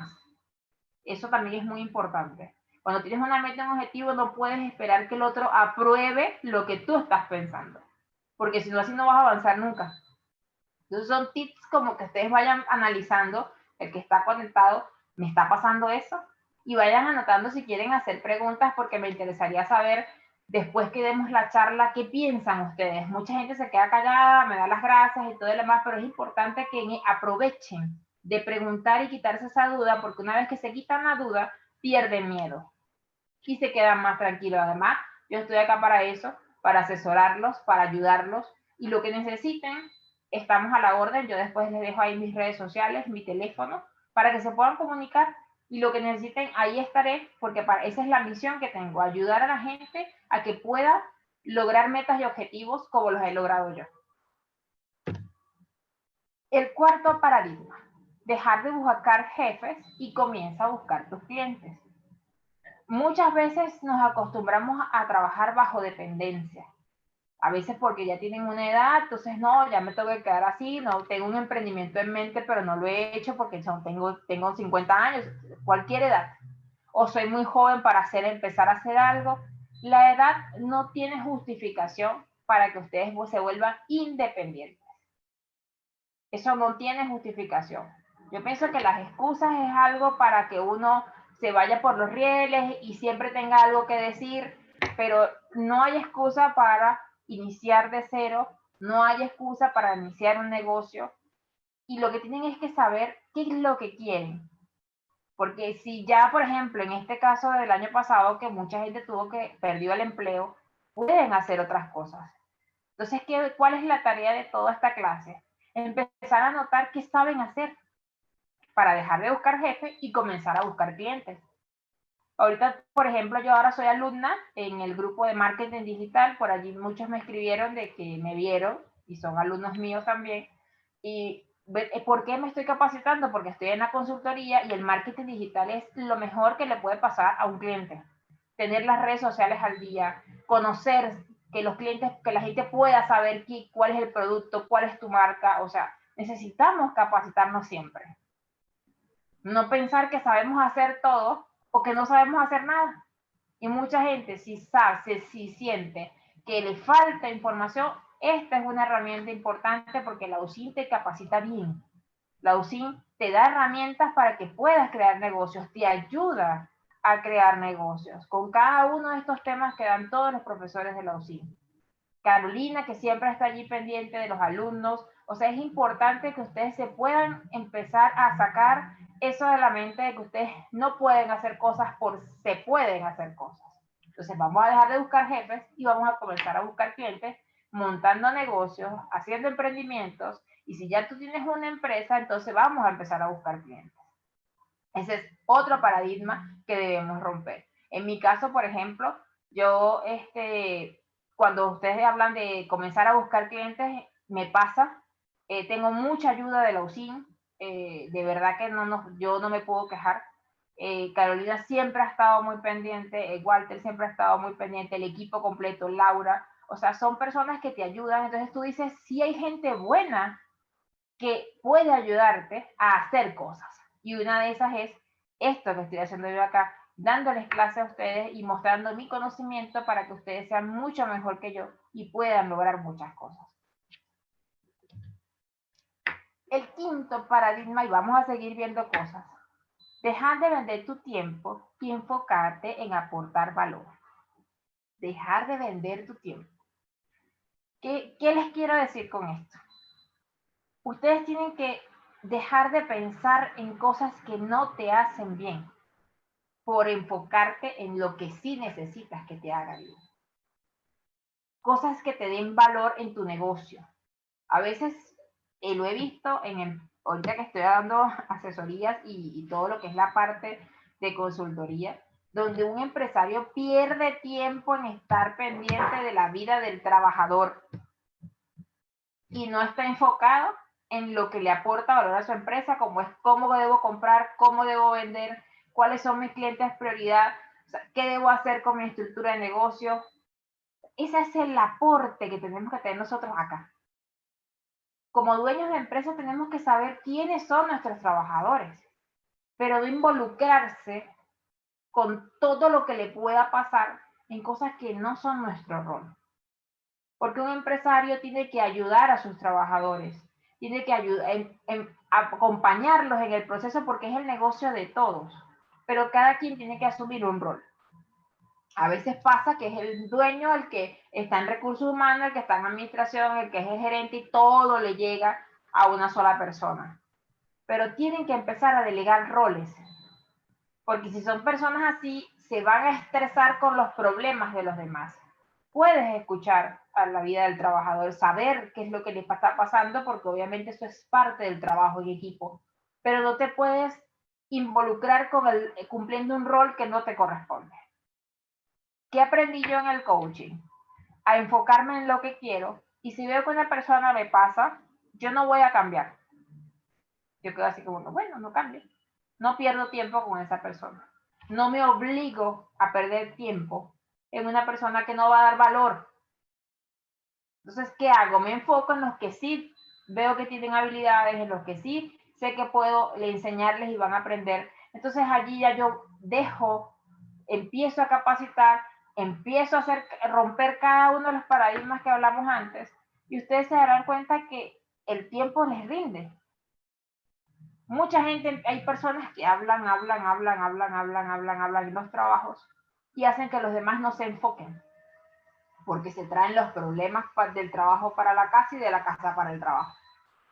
Eso también es muy importante. Cuando tienes una meta, un objetivo, no puedes esperar que el otro apruebe lo que tú estás pensando, porque si no, así no vas a avanzar nunca. Entonces son tips como que ustedes vayan analizando, el que está conectado, ¿me está pasando eso? Y vayan anotando si quieren hacer preguntas, porque me interesaría saber, después que demos la charla, ¿qué piensan ustedes? Mucha gente se queda callada, me da las gracias y todo lo demás, pero es importante que aprovechen de preguntar y quitarse esa duda, porque una vez que se quitan la duda, pierden miedo y se quedan más tranquilos. Además, yo estoy acá para eso, para asesorarlos, para ayudarlos, y lo que necesiten, estamos a la orden. Yo después les dejo ahí mis redes sociales, mi teléfono, para que se puedan comunicar, y lo que necesiten, ahí estaré, porque esa es la misión que tengo, ayudar a la gente a que pueda lograr metas y objetivos como los he logrado yo. El cuarto paradigma, dejar de buscar jefes y comienza a buscar tus clientes. Muchas veces nos acostumbramos a trabajar bajo dependencia. A veces porque ya tienen una edad, entonces no, ya me tengo que quedar así, no, tengo un emprendimiento en mente, pero no lo he hecho porque tengo 50 años, cualquier edad. O soy muy joven para empezar a hacer algo. La edad no tiene justificación para que ustedes se vuelvan independientes. Eso no tiene justificación. Yo pienso que las excusas es algo para que uno se vaya por los rieles y siempre tenga algo que decir, pero no hay excusa para iniciar de cero, no hay excusa para iniciar un negocio, y lo que tienen es que saber qué es lo que quieren. Porque si ya, por ejemplo, en este caso del año pasado, que mucha gente perdió el empleo, pueden hacer otras cosas. Entonces, ¿cuál es la tarea de toda esta clase? Empezar a notar qué saben hacer para dejar de buscar jefes y comenzar a buscar clientes. Ahorita, por ejemplo, yo ahora soy alumna en el grupo de marketing digital, por allí muchos me escribieron de que me vieron y son alumnos míos también. Y ¿por qué me estoy capacitando? Porque estoy en la consultoría y el marketing digital es lo mejor que le puede pasar a un cliente. Tener las redes sociales al día, conocer que los clientes, que la gente pueda saber cuál es el producto, cuál es tu marca. O sea, necesitamos capacitarnos siempre. No pensar que sabemos hacer todo o que no sabemos hacer nada. Y mucha gente, si siente que le falta información, esta es una herramienta importante porque la UCIN te capacita bien. La UCIN te da herramientas para que puedas crear negocios, te ayuda a crear negocios con cada uno de estos temas que dan todos los profesores de la UCIN. Carolina, que siempre está allí pendiente de los alumnos. O sea, es importante que ustedes se puedan empezar a sacar eso de la mente de que ustedes no pueden hacer cosas se pueden hacer cosas. Entonces vamos a dejar de buscar jefes y vamos a comenzar a buscar clientes montando negocios, haciendo emprendimientos, y si ya tú tienes una empresa, entonces vamos a empezar a buscar clientes. Ese es otro paradigma que debemos romper. En mi caso, por ejemplo, yo, cuando ustedes hablan de comenzar a buscar clientes, me pasa, tengo mucha ayuda de la UCIN, de verdad que yo no me puedo quejar. Carolina siempre ha estado muy pendiente, Walter siempre ha estado muy pendiente, el equipo completo, Laura, o sea, son personas que te ayudan. Entonces tú dices, sí hay gente buena que puede ayudarte a hacer cosas. Y una de esas es esto que estoy haciendo yo acá, dándoles clase a ustedes y mostrando mi conocimiento para que ustedes sean mucho mejor que yo y puedan lograr muchas cosas. El quinto paradigma, y vamos a seguir viendo cosas, dejar de vender tu tiempo y enfocarte en aportar valor. Dejar de vender tu tiempo. ¿Qué les quiero decir con esto? Ustedes tienen que dejar de pensar en cosas que no te hacen bien por enfocarte en lo que sí necesitas que te haga bien. Cosas que te den valor en tu negocio. A veces lo he visto ahorita que estoy dando asesorías y todo lo que es la parte de consultoría, donde un empresario pierde tiempo en estar pendiente de la vida del trabajador y no está enfocado en lo que le aporta valor a su empresa, como es cómo debo comprar, cómo debo vender, cuáles son mis clientes prioridad, o sea, qué debo hacer con mi estructura de negocio. Ese es el aporte que tenemos que tener nosotros acá. Como dueños de empresas tenemos que saber quiénes son nuestros trabajadores, pero no involucrarse con todo lo que le pueda pasar en cosas que no son nuestro rol. Porque un empresario tiene que ayudar a sus trabajadores, tiene que acompañarlos en el proceso porque es el negocio de todos, pero cada quien tiene que asumir un rol. A veces pasa que es el dueño el que está en recursos humanos, el que está en administración, el que es el gerente y todo le llega a una sola persona. Pero tienen que empezar a delegar roles, porque si son personas así, se van a estresar con los problemas de los demás. Puedes escuchar a la vida del trabajador, saber qué es lo que le está pasando, porque obviamente eso es parte del trabajo en equipo, pero no te puedes involucrar cumpliendo un rol que no te corresponde. ¿Qué aprendí yo en el coaching? A enfocarme en lo que quiero, y si veo que una persona me pasa, yo no voy a cambiar. Yo quedo así como, bueno, no cambio. No pierdo tiempo con esa persona. No me obligo a perder tiempo en una persona que no va a dar valor. Entonces, ¿qué hago? Me enfoco en los que sí veo que tienen habilidades, en los que sí sé que puedo enseñarles y van a aprender. Entonces, allí ya yo empiezo a capacitar, empiezo a romper cada uno de los paradigmas que hablamos antes, y ustedes se darán cuenta que el tiempo les rinde. Mucha gente, hay personas que hablan en los trabajos y hacen que los demás no se enfoquen, porque se traen los problemas del trabajo para la casa y de la casa para el trabajo.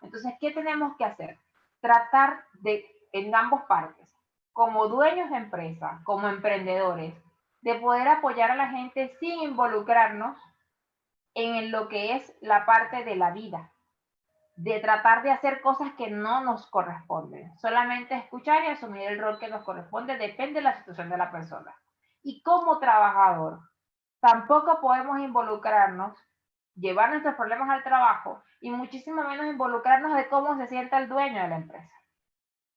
Entonces, ¿qué tenemos que hacer? Tratar de, en ambas partes, como dueños de empresa, como emprendedores, de poder apoyar a la gente sin involucrarnos en lo que es la parte de la vida, de tratar de hacer cosas que no nos corresponden, solamente escuchar y asumir el rol que nos corresponde, depende de la situación de la persona. Y como trabajador, tampoco podemos involucrarnos, llevar nuestros problemas al trabajo y muchísimo menos involucrarnos de cómo se sienta el dueño de la empresa.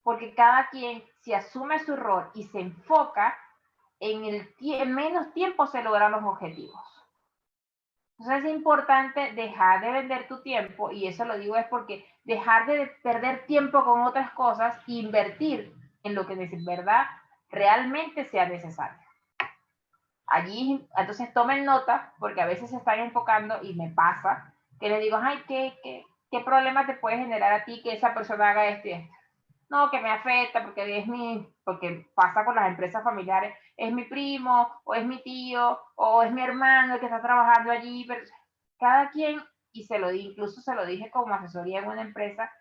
Porque cada quien, si asume su rol y se enfoca, en menos tiempo se logran los objetivos. Entonces es importante dejar de vender tu tiempo, y eso lo digo es porque dejar de perder tiempo con otras cosas e invertir en lo que de verdad realmente sea necesario. Allí, entonces tomen nota, porque a veces se están enfocando y me pasa que les digo, ay, ¿qué problema te puede generar a ti que esa persona haga esto y esto? No, que me afecta porque pasa con las empresas familiares, es mi primo, o es mi tío, o es mi hermano el que está trabajando allí, pero cada quien, y incluso se lo dije como asesoría en una empresa,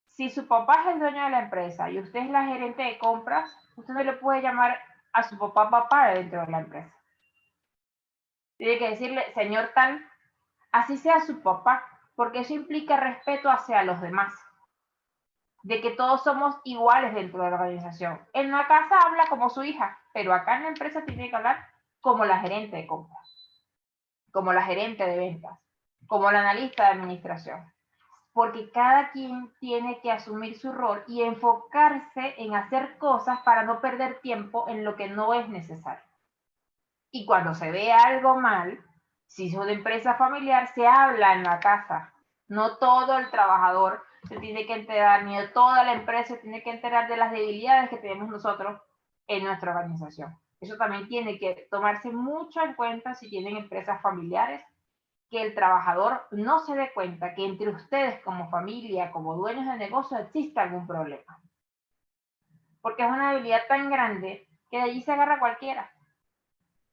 si su papá es el dueño de la empresa y usted es la gerente de compras, usted no le puede llamar a su papá dentro de la empresa. Tiene que decirle, señor tal, así sea su papá, porque eso implica respeto hacia los demás, de que todos somos iguales dentro de la organización. En la casa habla como su hija, pero acá en la empresa tiene que hablar como la gerente de compras, como la gerente de ventas, como la analista de administración, porque cada quien tiene que asumir su rol y enfocarse en hacer cosas para no perder tiempo en lo que no es necesario. Y cuando se ve algo mal, si es una empresa familiar, se habla en la casa. No todo el trabajador se tiene que enterar, ni toda la empresa se tiene que enterar de las debilidades que tenemos nosotros en nuestra organización. Eso también tiene que tomarse mucho en cuenta si tienen empresas familiares, que el trabajador no se dé cuenta que entre ustedes como familia, como dueños de negocio, existe algún problema. Porque es una debilidad tan grande que de allí se agarra cualquiera.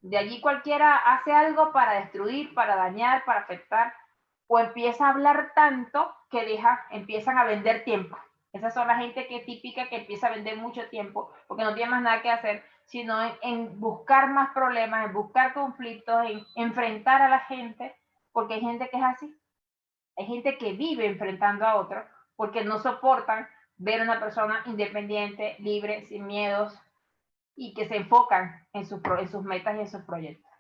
De allí cualquiera hace algo para destruir, para dañar, para afectar, o empieza a hablar tanto que empiezan a vender tiempo. Esas son la gente típica que empieza a vender mucho tiempo porque no tiene más nada que hacer, sino en buscar más problemas, en buscar conflictos, en enfrentar a la gente, porque hay gente que es así. Hay gente que vive enfrentando a otro porque no soportan ver a una persona independiente, libre, sin miedos, y que se enfocan en sus metas y en sus proyectos.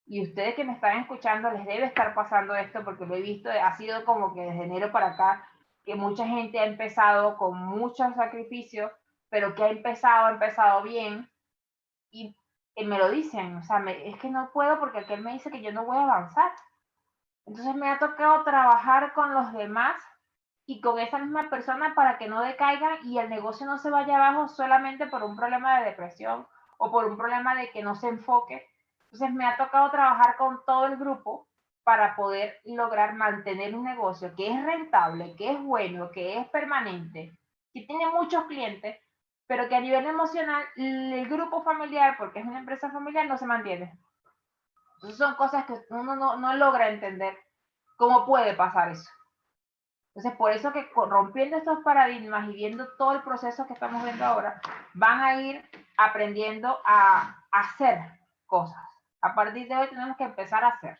Y ustedes que me están escuchando les debe estar pasando esto porque lo he visto, ha sido como que desde enero para acá que mucha gente ha empezado con muchos sacrificios, pero que ha empezado bien y me lo dicen, o sea, es que no puedo porque aquel me dice que yo no voy a avanzar. Entonces me ha tocado trabajar con los demás y con esa misma persona para que no decaigan y el negocio no se vaya abajo solamente por un problema de depresión o por un problema de que no se enfoque. Entonces me ha tocado trabajar con todo el grupo para poder lograr mantener un negocio que es rentable, que es bueno, que es permanente, que tiene muchos clientes, pero que a nivel emocional el grupo familiar, porque es una empresa familiar, no se mantiene. Entonces son cosas que uno no logra entender cómo puede pasar eso. Entonces, por eso que rompiendo estos paradigmas y viendo todo el proceso que estamos viendo ahora, van a ir aprendiendo a hacer cosas. A partir de hoy tenemos que empezar a hacer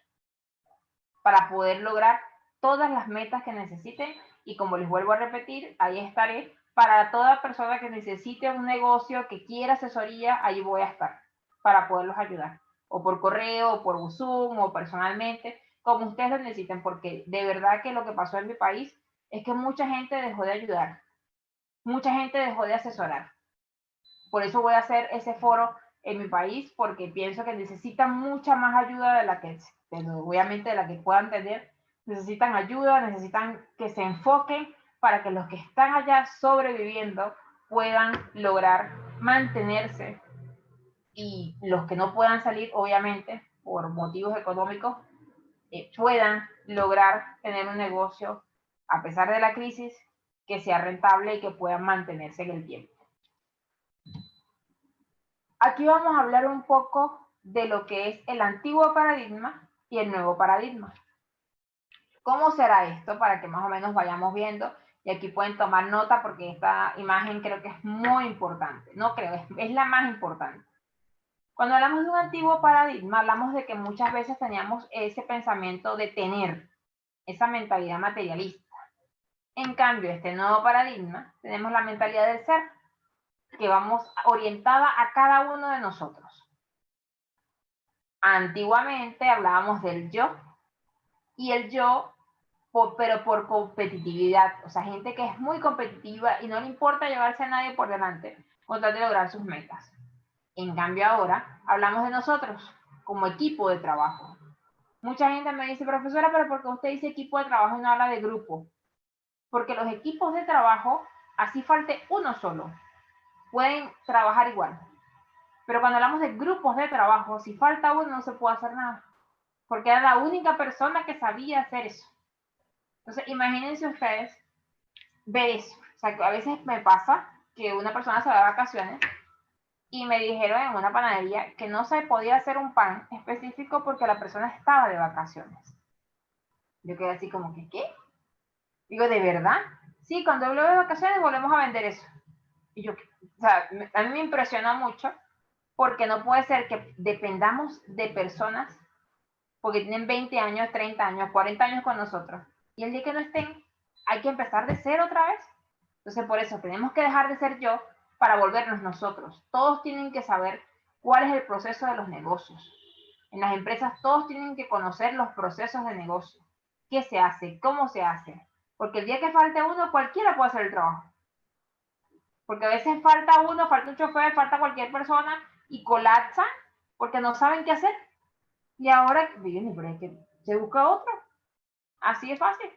para poder lograr todas las metas que necesiten y como les vuelvo a repetir, ahí estaré para toda persona que necesite un negocio, que quiera asesoría, ahí voy a estar para poderlos ayudar. O por correo, o por Zoom, o personalmente, como ustedes lo necesiten, porque de verdad que lo que pasó en mi país es que mucha gente dejó de ayudar, mucha gente dejó de asesorar. Por eso voy a hacer ese foro en mi país, porque pienso que necesitan mucha más ayuda de la que, obviamente, de la que puedan tener. Necesitan ayuda, necesitan que se enfoquen para que los que están allá sobreviviendo puedan lograr mantenerse y los que no puedan salir, obviamente, por motivos económicos, puedan lograr tener un negocio a pesar de la crisis, que sea rentable y que puedan mantenerse en el tiempo. Aquí vamos a hablar un poco de lo que es el antiguo paradigma y el nuevo paradigma. ¿Cómo será esto? Para que más o menos vayamos viendo Y aquí pueden tomar nota porque esta imagen creo que es muy importante. No creo, es la más importante. Cuando hablamos de un antiguo paradigma, hablamos de que muchas veces teníamos ese pensamiento de tener, esa mentalidad materialista. En cambio, este nuevo paradigma, tenemos la mentalidad del ser, que vamos orientada a cada uno de nosotros. Antiguamente hablábamos del yo, y el yo, pero por competitividad. O sea, gente que es muy competitiva y no le importa llevarse a nadie por delante con tal de lograr sus metas. En cambio ahora hablamos de nosotros como equipo de trabajo. Mucha gente me dice, profesora, pero ¿por qué usted dice equipo de trabajo y no habla de grupo? Porque los equipos de trabajo, así falte uno solo, pueden trabajar igual. Pero cuando hablamos de grupos de trabajo, si falta uno no se puede hacer nada. Porque era la única persona que sabía hacer eso. Entonces, imagínense ustedes ver eso. O sea, que a veces me pasa que una persona se va de vacaciones y me dijeron en una panadería que no se podía hacer un pan específico porque la persona estaba de vacaciones. Yo quedé así como que, ¿qué? Digo, ¿de verdad? Sí, cuando hablo de vacaciones volvemos a vender eso. Y yo, o sea, a mí me impresiona mucho porque no puede ser que dependamos de personas porque tienen 20 años, 30 años, 40 años con nosotros. Y el día que no estén, hay que empezar de cero otra vez. Entonces, por eso tenemos que dejar de ser yo para volvernos nosotros. Todos tienen que saber cuál es el proceso de los negocios. En las empresas todos tienen que conocer los procesos de negocio. ¿Qué se hace? ¿Cómo se hace? Porque el día que falte uno, cualquiera puede hacer el trabajo. Porque a veces falta uno, falta un chofer, falta cualquier persona y colapsan porque no saben qué hacer. Y ahora, miren, pero es que se busca otro. Así es fácil.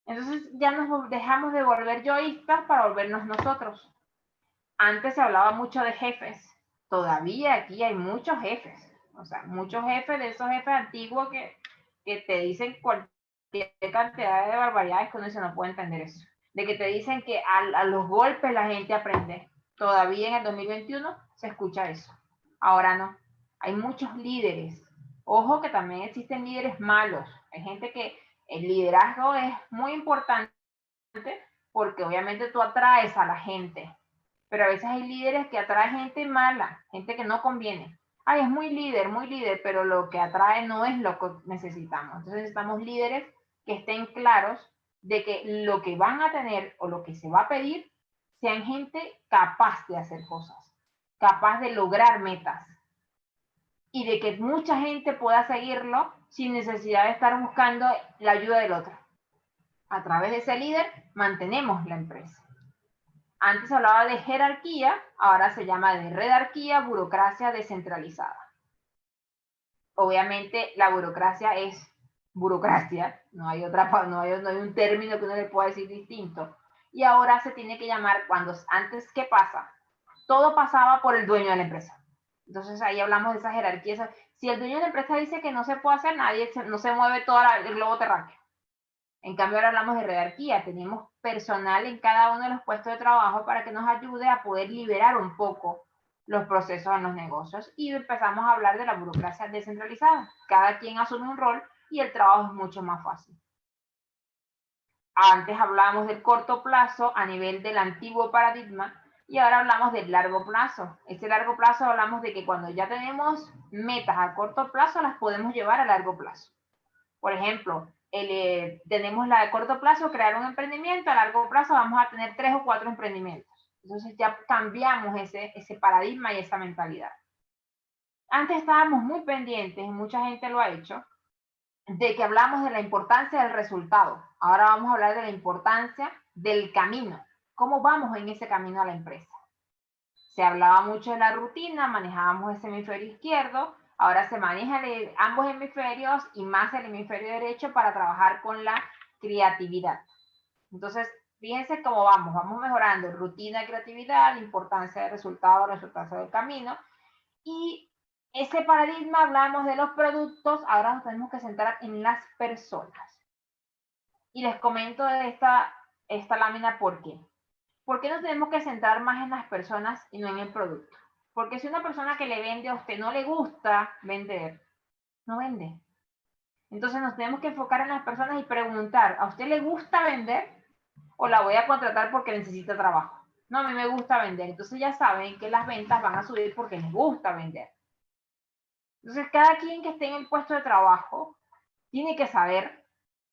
Entonces ya nos dejamos de volver yoístas para volvernos nosotros. Antes se hablaba mucho de jefes. Todavía aquí hay muchos jefes. O sea, muchos jefes de esos jefes antiguos que te dicen cualquier cantidad de barbaridades que uno dice no puede entender eso. De que te dicen que a los golpes la gente aprende. Todavía en el 2021 se escucha eso. Ahora no. Hay muchos líderes. Ojo que también existen líderes malos. Hay gente que el liderazgo es muy importante porque obviamente tú atraes a la gente. Pero a veces hay líderes que atraen gente mala, gente que no conviene. Ay, es muy líder, pero lo que atrae no es lo que necesitamos. Entonces necesitamos líderes que estén claros de que lo que van a tener o lo que se va a pedir sean gente capaz de hacer cosas, capaz de lograr metas y de que mucha gente pueda seguirlo sin necesidad de estar buscando la ayuda del otro. A través de ese líder mantenemos la empresa. Antes hablaba de jerarquía, ahora se llama de redarquía, burocracia descentralizada. Obviamente la burocracia es burocracia, no hay un término que uno le pueda decir distinto. Y ahora se tiene que llamar antes, ¿qué pasa? Todo pasaba por el dueño de la empresa. Entonces ahí hablamos de esa jerarquía. Si el dueño de la empresa dice que no se puede hacer, no se mueve todo el globo terráqueo. En cambio, ahora hablamos de jerarquía. Tenemos personal en cada uno de los puestos de trabajo para que nos ayude a poder liberar un poco los procesos en los negocios y empezamos a hablar de la burocracia descentralizada. Cada quien asume un rol y el trabajo es mucho más fácil. Antes hablábamos del corto plazo a nivel del antiguo paradigma y ahora hablamos del largo plazo. Este largo plazo hablamos de que cuando ya tenemos metas a corto plazo las podemos llevar a largo plazo. Por ejemplo, tenemos la de corto plazo, crear un emprendimiento, a largo plazo vamos a tener 3 o 4 emprendimientos. Entonces ya cambiamos ese paradigma y esa mentalidad. Antes estábamos muy pendientes, y mucha gente lo ha hecho, de que hablamos de la importancia del resultado. Ahora vamos a hablar de la importancia del camino. ¿Cómo vamos en ese camino a la empresa? Se hablaba mucho de la rutina, manejábamos ese hemisferio izquierdo, ahora se manejan ambos hemisferios y más el hemisferio derecho para trabajar con la creatividad. Entonces, fíjense cómo vamos mejorando rutina y creatividad, la importancia del resultado del camino. Y ese paradigma, hablamos de los productos, ahora nos tenemos que centrar en las personas. Y les comento de esta lámina por qué. ¿Por qué nos tenemos que centrar más en las personas y no en el producto? Porque si una persona que le vende a usted no le gusta vender, no vende. Entonces nos tenemos que enfocar en las personas y preguntar, ¿a usted le gusta vender? o la voy a contratar porque necesita trabajo. No, a mí me gusta vender. Entonces ya saben que las ventas van a subir porque les gusta vender. Entonces cada quien que esté en el puesto de trabajo tiene que saber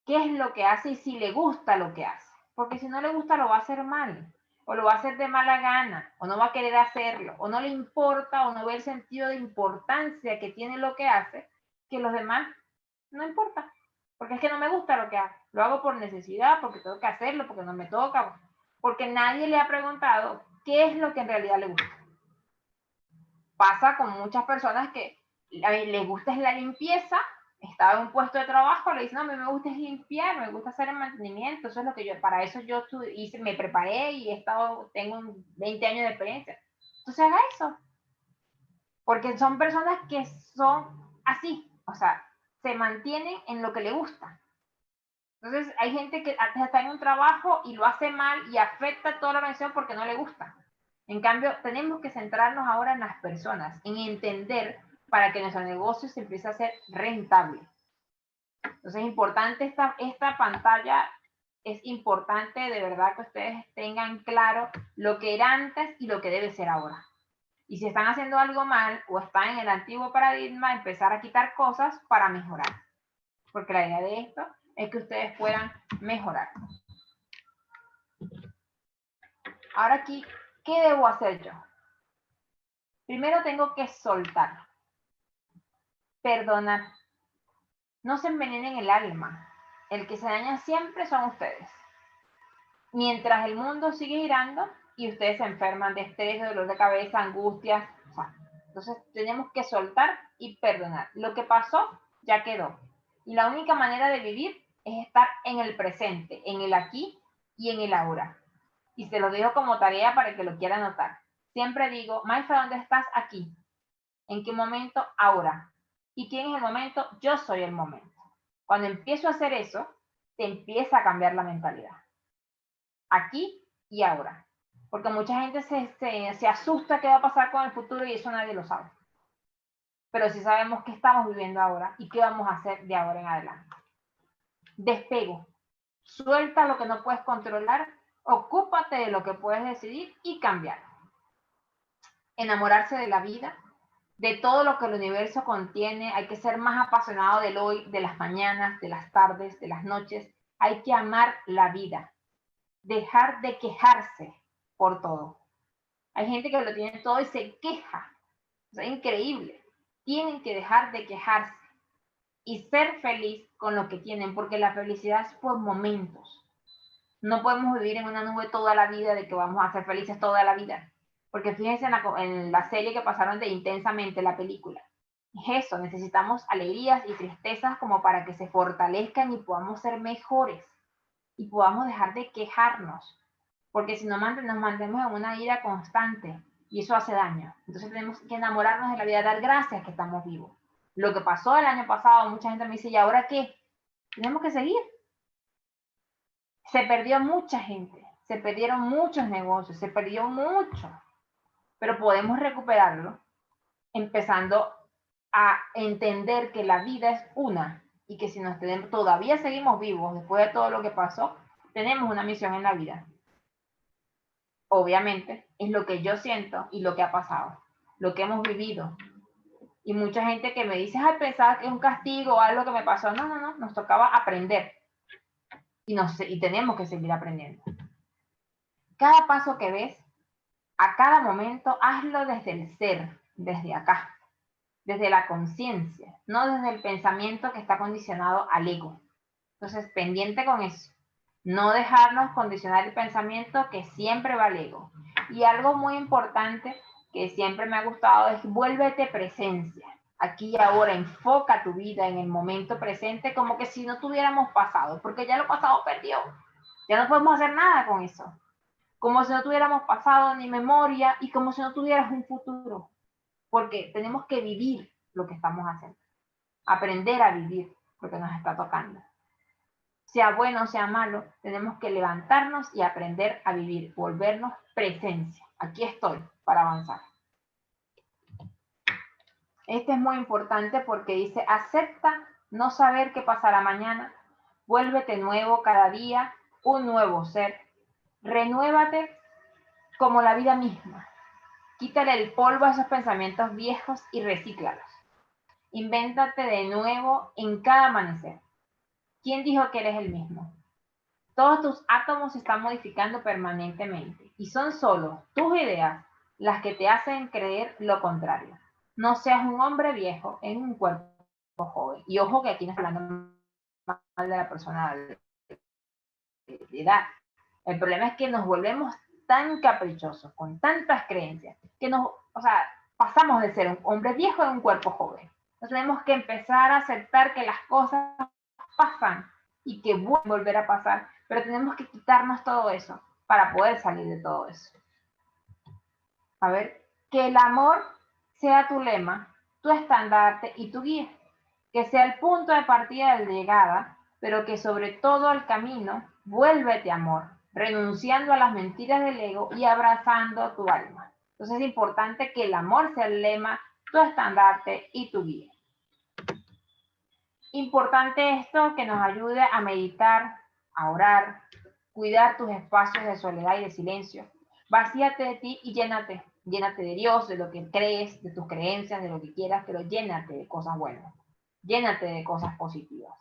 qué es lo que hace y si le gusta lo que hace. Porque si no le gusta lo va a hacer mal, o lo va a hacer de mala gana, o no va a querer hacerlo, o no le importa, o no ve el sentido de importancia que tiene lo que hace, que los demás no importa. Porque es que no me gusta lo que hago. Lo hago por necesidad, porque tengo que hacerlo, porque no me toca, porque nadie le ha preguntado qué es lo que en realidad le gusta. Pasa con muchas personas que les gusta es la limpieza, estaba en un puesto de trabajo, le dicen, no, a mí me gusta es limpiar, me gusta hacer el mantenimiento, eso es lo que yo, para eso yo hice, me preparé y tengo 20 años de experiencia. Entonces haga eso. Porque son personas que son así, o sea, se mantienen en lo que le gusta. Entonces hay gente que está en un trabajo y lo hace mal y afecta toda la organización porque no le gusta. En cambio, tenemos que centrarnos ahora en las personas, en entender para que nuestro negocio se empiece a ser rentable. Entonces es importante esta pantalla, es importante de verdad que ustedes tengan claro lo que era antes y lo que debe ser ahora. Y si están haciendo algo mal o están en el antiguo paradigma, empezar a quitar cosas para mejorar. Porque la idea de esto es que ustedes puedan mejorar. Ahora aquí, ¿qué debo hacer yo? Primero tengo que soltar, perdonar. No se envenenen el alma. El que se daña siempre son ustedes. Mientras el mundo sigue girando y ustedes se enferman de estrés, de dolor de cabeza, angustias. O sea, entonces tenemos que soltar y perdonar. Lo que pasó ya quedó. Y la única manera de vivir es estar en el presente, en el aquí y en el ahora. Y se lo dejo como tarea para que lo quiera anotar. Siempre digo, Maifa, ¿dónde estás? Aquí. ¿En qué momento? Ahora. ¿Y quién es el momento? Yo soy el momento. Cuando empiezo a hacer eso, te empieza a cambiar la mentalidad. Aquí y ahora. Porque mucha gente se asusta qué va a pasar con el futuro y eso nadie lo sabe. Pero sí sabemos qué estamos viviendo ahora y qué vamos a hacer de ahora en adelante. Despego. Suelta lo que no puedes controlar, ocúpate de lo que puedes decidir y cambiar. Enamorarse de la vida, de todo lo que el universo contiene. Hay que ser más apasionado del hoy, de las mañanas, de las tardes, de las noches. Hay que amar la vida. Dejar de quejarse por todo. Hay gente que lo tiene todo y se queja. O sea, increíble. Tienen que dejar de quejarse y ser feliz con lo que tienen, porque la felicidad es por momentos. No podemos vivir en una nube toda la vida de que vamos a ser felices toda la vida. Porque fíjense en la serie que pasaron de Intensamente, la película. Es eso, necesitamos alegrías y tristezas como para que se fortalezcan y podamos ser mejores. Y podamos dejar de quejarnos. Porque si no nos mantenemos en una ira constante y eso hace daño. Entonces tenemos que enamorarnos de la vida, dar gracias que estamos vivos. Lo que pasó el año pasado, mucha gente me dice, ¿y ahora qué? Tenemos que seguir. Se perdió mucha gente, se perdieron muchos negocios, se perdió mucho, pero podemos recuperarlo empezando a entender que la vida es una y que si todavía seguimos vivos después de todo lo que pasó, tenemos una misión en la vida. Obviamente, es lo que yo siento y lo que ha pasado, lo que hemos vivido. Y mucha gente que me dice, ay, pensaba que es un castigo o algo que me pasó. No, no, no, nos tocaba aprender. Y tenemos que seguir aprendiendo. Cada paso que ves, a cada momento, hazlo desde el ser, desde acá, desde la conciencia, no desde el pensamiento que está condicionado al ego. Entonces, pendiente con eso. No dejarnos condicionar el pensamiento que siempre va al ego. Y algo muy importante que siempre me ha gustado es vuélvete presencia. Aquí y ahora, enfoca tu vida en el momento presente como que si no tuviéramos pasado, porque ya lo pasado perdió. Ya no podemos hacer nada con eso. Como si no tuviéramos pasado ni memoria y como si no tuvieras un futuro. Porque tenemos que vivir lo que estamos haciendo. Aprender a vivir lo que nos está tocando. Sea bueno o sea malo, tenemos que levantarnos y aprender a vivir, volvernos presencia. Aquí estoy para avanzar. Este es muy importante porque dice, acepta no saber qué pasará mañana, vuélvete nuevo cada día, un nuevo ser, Renuévate como la vida misma. Quítale el polvo a esos pensamientos viejos y recíclalos. Invéntate de nuevo en cada amanecer. ¿Quién dijo que eres el mismo? Todos tus átomos se están modificando permanentemente y son solo tus ideas las que te hacen creer lo contrario. No seas un hombre viejo en un cuerpo joven. Y ojo que aquí no está hablando mal de la persona de edad. El problema es que nos volvemos tan caprichosos, con tantas creencias, que pasamos de ser un hombre viejo a un cuerpo joven. Entonces tenemos que empezar a aceptar que las cosas pasan y que vuelven a volver a pasar, pero tenemos que quitarnos todo eso para poder salir de todo eso. A ver, que el amor sea tu lema, tu estandarte y tu guía, que sea el punto de partida y de llegada, pero que sobre todo al camino, vuélvete amor, renunciando a las mentiras del ego y abrazando tu alma. Entonces es importante que el amor sea el lema, tu estandarte y tu guía. Importante esto que nos ayude a meditar, a orar, cuidar tus espacios de soledad y de silencio. Vacíate de ti y llénate. Llénate de Dios, de lo que crees, de tus creencias, de lo que quieras, pero llénate de cosas buenas. Llénate de cosas positivas.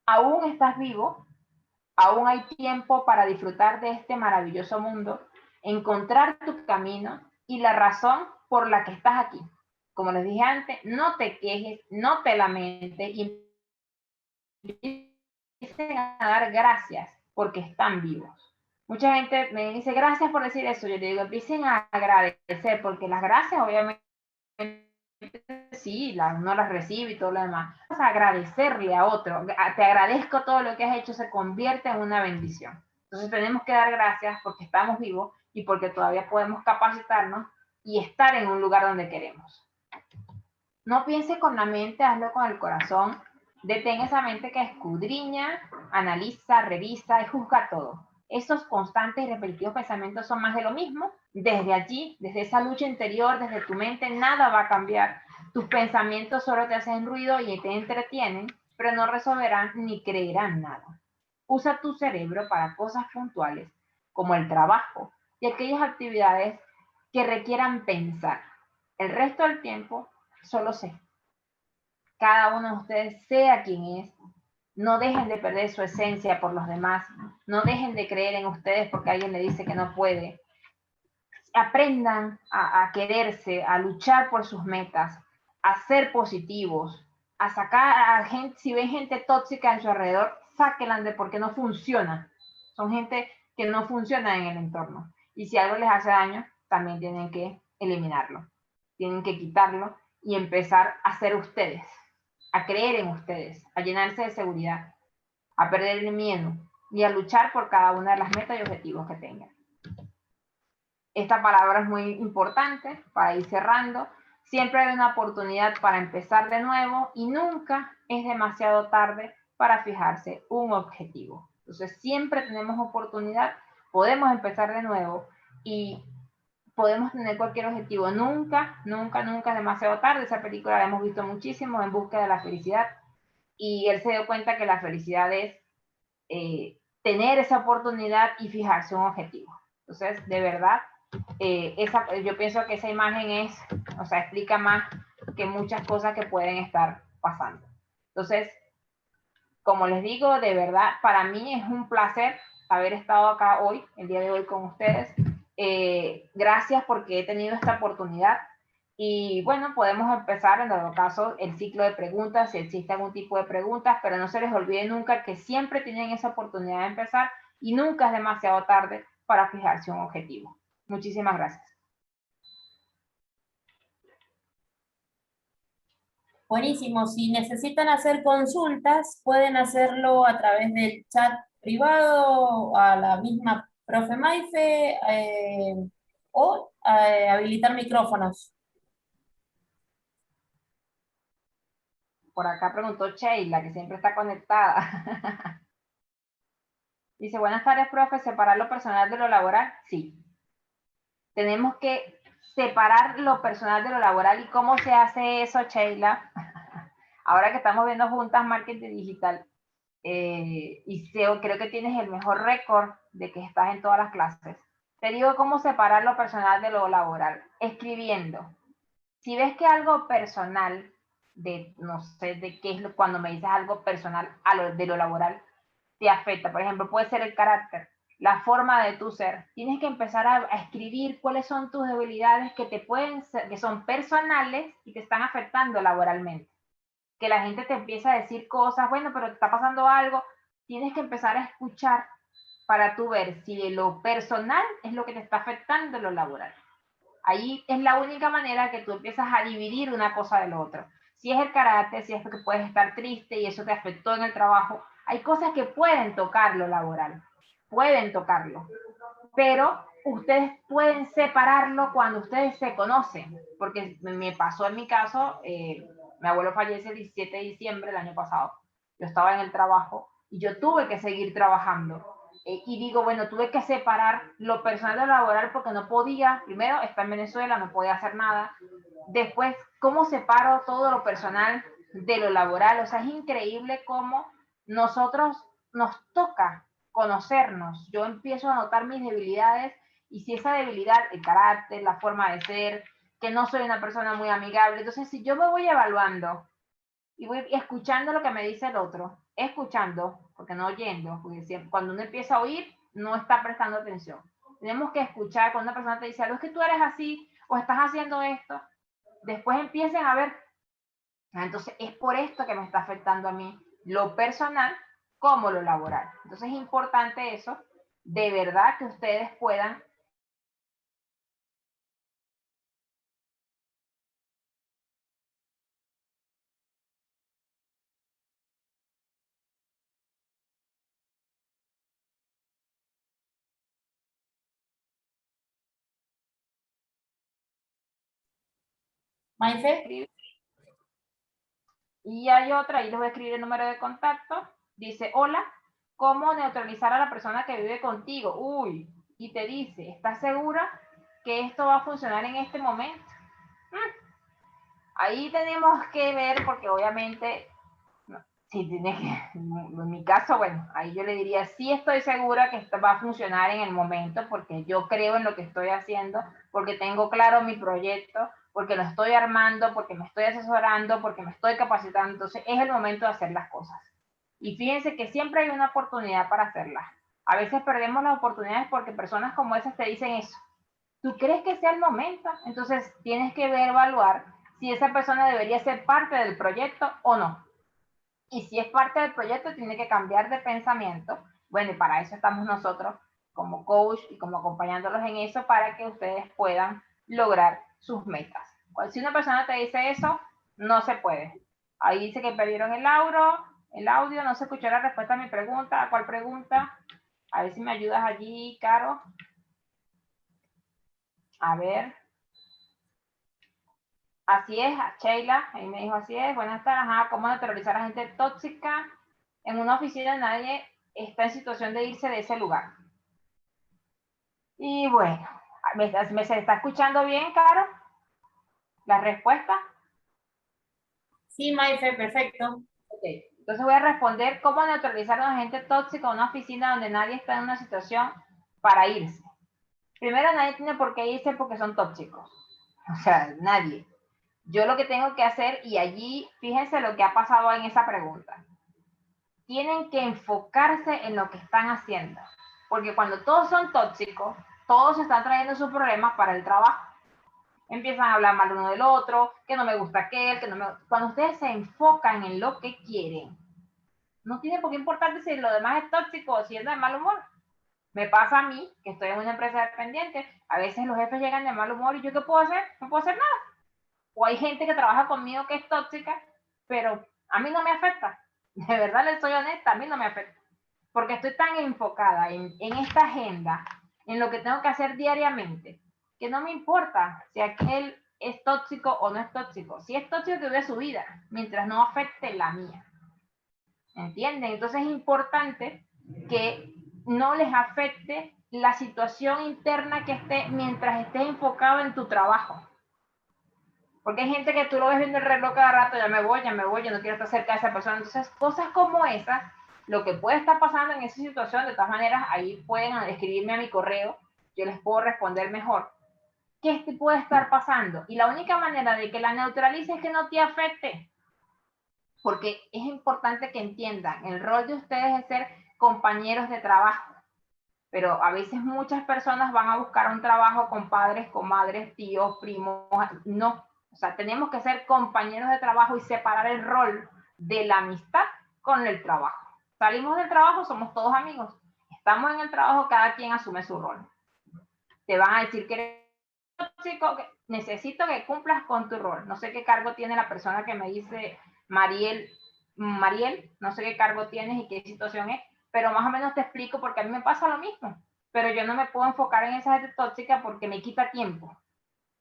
Aún estás vivo, aún hay tiempo para disfrutar de este maravilloso mundo, encontrar tu camino y la razón por la que estás aquí. Como les dije antes, no te quejes, no te lamentes y empiecen a dar gracias porque están vivos. Mucha gente me dice gracias por decir eso. Yo le digo, empiecen a agradecer porque las gracias obviamente sí, uno las recibe y todo lo demás. Vamos a agradecerle a otro. Te agradezco todo lo que has hecho, se convierte en una bendición. Entonces tenemos que dar gracias porque estamos vivos y porque todavía podemos capacitarnos y estar en un lugar donde queremos. No pienses con la mente, hazlo con el corazón. Detén esa mente que escudriña, analiza, revisa y juzga todo. Esos constantes y repetitivos pensamientos son más de lo mismo. Desde allí, desde esa lucha interior, desde tu mente, nada va a cambiar. Tus pensamientos solo te hacen ruido y te entretienen, pero no resolverán ni creerán nada. Usa tu cerebro para cosas puntuales, como el trabajo y aquellas actividades que requieran pensar. El resto del tiempo, solo sé. Cada uno de ustedes sea quien es. No dejen de perder su esencia por los demás. No dejen de creer en ustedes porque alguien le dice que no puede. Aprendan a quererse, a luchar por sus metas, a ser positivos, a sacar a gente, si ven gente tóxica en su alrededor, sáquenla de porque no funciona. Son gente que no funciona en el entorno. Y si algo les hace daño, también tienen que eliminarlo. Tienen que quitarlo y empezar a ser ustedes, a creer en ustedes, a llenarse de seguridad, a perder el miedo y a luchar por cada una de las metas y objetivos que tengan. Esta palabra es muy importante para ir cerrando. Siempre hay una oportunidad para empezar de nuevo y nunca es demasiado tarde para fijarse un objetivo. Entonces siempre tenemos oportunidad, podemos empezar de nuevo y podemos tener cualquier objetivo. Nunca, nunca, nunca es demasiado tarde. Esa película la hemos visto muchísimo, En busca de la felicidad, y él se dio cuenta que la felicidad es tener esa oportunidad y fijarse un objetivo. Entonces, de verdad, yo pienso que esa imagen explica más que muchas cosas que pueden estar pasando. Entonces, como les digo, de verdad, para mí es un placer haber estado acá hoy, el día de hoy con ustedes. Gracias porque he tenido esta oportunidad y bueno, podemos empezar en todo caso el ciclo de preguntas, si existe algún tipo de preguntas, pero no se les olvide nunca que siempre tienen esa oportunidad de empezar y nunca es demasiado tarde para fijarse un objetivo. Muchísimas gracias. Buenísimo, si necesitan hacer consultas, pueden hacerlo a través del chat privado a la misma profe Maife o habilitar micrófonos. Por acá preguntó Sheila, que siempre está conectada. Dice, buenas tardes, profe, ¿separar lo personal de lo laboral? Sí. Tenemos que separar lo personal de lo laboral. ¿Y cómo se hace eso, Sheila? Ahora que estamos viendo juntas marketing digital, creo que tienes el mejor récord de que estás en todas las clases. Te digo cómo separar lo personal de lo laboral. Escribiendo. Si ves que algo personal, no sé de qué es cuando me dices algo personal de lo laboral, te afecta. Por ejemplo, puede ser el carácter, la forma de tu ser. Tienes que empezar a escribir cuáles son tus debilidades que son personales y te están afectando laboralmente. Que la gente te empieza a decir cosas, bueno, pero te está pasando algo. Tienes que empezar a escuchar para tú ver si lo personal es lo que te está afectando en lo laboral. Ahí es la única manera que tú empiezas a dividir una cosa del otro. Si es el carácter, si es que puedes estar triste y eso te afectó en el trabajo, hay cosas que pueden tocar lo laboral, pueden tocarlo, pero ustedes pueden separarlo cuando ustedes se conocen, porque me pasó en mi caso, mi abuelo fallece el 17 de diciembre del año pasado, yo estaba en el trabajo y yo tuve que seguir trabajando. Y digo, bueno, tuve que separar lo personal de lo laboral porque no podía, primero, estar en Venezuela, no podía hacer nada. Después, ¿cómo separo todo lo personal de lo laboral? O sea, es increíble cómo nosotros nos toca conocernos. Yo empiezo a notar mis debilidades y si esa debilidad, el carácter, la forma de ser, que no soy una persona muy amigable, entonces si yo me voy evaluando y voy escuchando lo que me dice el otro, escuchando, porque no oyendo, porque siempre, cuando uno empieza a oír, no está prestando atención. Tenemos que escuchar cuando una persona te dice, algo es que tú eres así, o estás haciendo esto, después empiecen a ver, entonces es por esto que me está afectando a mí, lo personal como lo laboral. Entonces es importante eso, de verdad que ustedes puedan Maife, escribir. Y hay otra, ahí les voy a escribir el número de contacto. Dice, hola, ¿cómo neutralizar a la persona que vive contigo? Uy, y te dice, ¿estás segura que esto va a funcionar en este momento? Ahí tenemos que ver, porque obviamente, no, si tiene que, en mi caso, bueno, ahí yo le diría, sí estoy segura que esto va a funcionar en el momento, porque yo creo en lo que estoy haciendo, porque tengo claro mi proyecto, porque lo estoy armando, porque me estoy asesorando, porque me estoy capacitando, entonces es el momento de hacer las cosas. Y fíjense que siempre hay una oportunidad para hacerlas. A veces perdemos las oportunidades porque personas como esas te dicen eso. ¿Tú crees que sea el momento? Entonces tienes que ver, evaluar si esa persona debería ser parte del proyecto o no. Y si es parte del proyecto, tiene que cambiar de pensamiento. Bueno, y para eso estamos nosotros como coach y como acompañándolos en eso para que ustedes puedan lograr sus metas. Si una persona te dice eso, no se puede. Ahí dice que perdieron el audio, no se escuchó la respuesta a mi pregunta. ¿A cuál pregunta? A ver si me ayudas allí, Caro. A ver. Así es, Sheila, ahí me dijo así es, buenas tardes, ajá, ¿cómo neutralizar a gente tóxica? En una oficina nadie está en situación de irse de ese lugar. Y bueno, ¿se está escuchando bien, Caro? ¿La respuesta? sí, Maife, perfecto. Ok, entonces voy a responder cómo neutralizar a una gente tóxica en una oficina donde nadie está en una situación para irse. Primero, nadie tiene por qué irse porque son tóxicos. O sea, nadie. Yo lo que tengo que hacer, y allí, fíjense lo que ha pasado en esa pregunta. Tienen que enfocarse en lo que están haciendo. Porque cuando todos son tóxicos, todos están trayendo sus problemas para el trabajo. Empiezan a hablar mal uno del otro, que no me gusta aquel, que no me... Cuando ustedes se enfocan en lo que quieren, no tiene por qué importar si lo demás es tóxico o si es de mal humor. Me pasa a mí, que estoy en una empresa dependiente, a veces los jefes llegan de mal humor y ¿yo qué puedo hacer? No puedo hacer nada. O hay gente que trabaja conmigo que es tóxica, pero a mí no me afecta. De verdad les soy honesta, a mí no me afecta. Porque estoy tan enfocada en esta agenda, en lo que tengo que hacer diariamente, que no me importa si aquel es tóxico o no es tóxico. Si es tóxico, que vive su vida, mientras no afecte la mía. ¿Entienden? Entonces es importante que no les afecte la situación interna que esté mientras estés enfocado en tu trabajo. Porque hay gente que tú lo ves viendo el reloj cada rato, ya me voy, ya no quiero estar cerca de esa persona. Entonces, cosas como esas lo que puede estar pasando en esa situación. De todas maneras, ahí pueden escribirme a mi correo, yo les puedo responder mejor. ¿Qué puede estar pasando? Y la única manera de que la neutralice es que no te afecte. Porque es importante que entiendan, el rol de ustedes es ser compañeros de trabajo. Pero a veces muchas personas van a buscar un trabajo con padres, con madres, tíos, primos. No, o sea, tenemos que ser compañeros de trabajo y separar el rol de la amistad con el trabajo. Salimos del trabajo, somos todos amigos. Estamos en el trabajo, cada quien asume su rol. Te van a decir que eres tóxico, que necesito que cumplas con tu rol. No sé qué cargo tiene la persona que me dice Mariel, no sé qué cargo tienes y qué situación es, pero más o menos te explico porque a mí me pasa lo mismo. Pero yo no me puedo enfocar en esa gente tóxica porque me quita tiempo.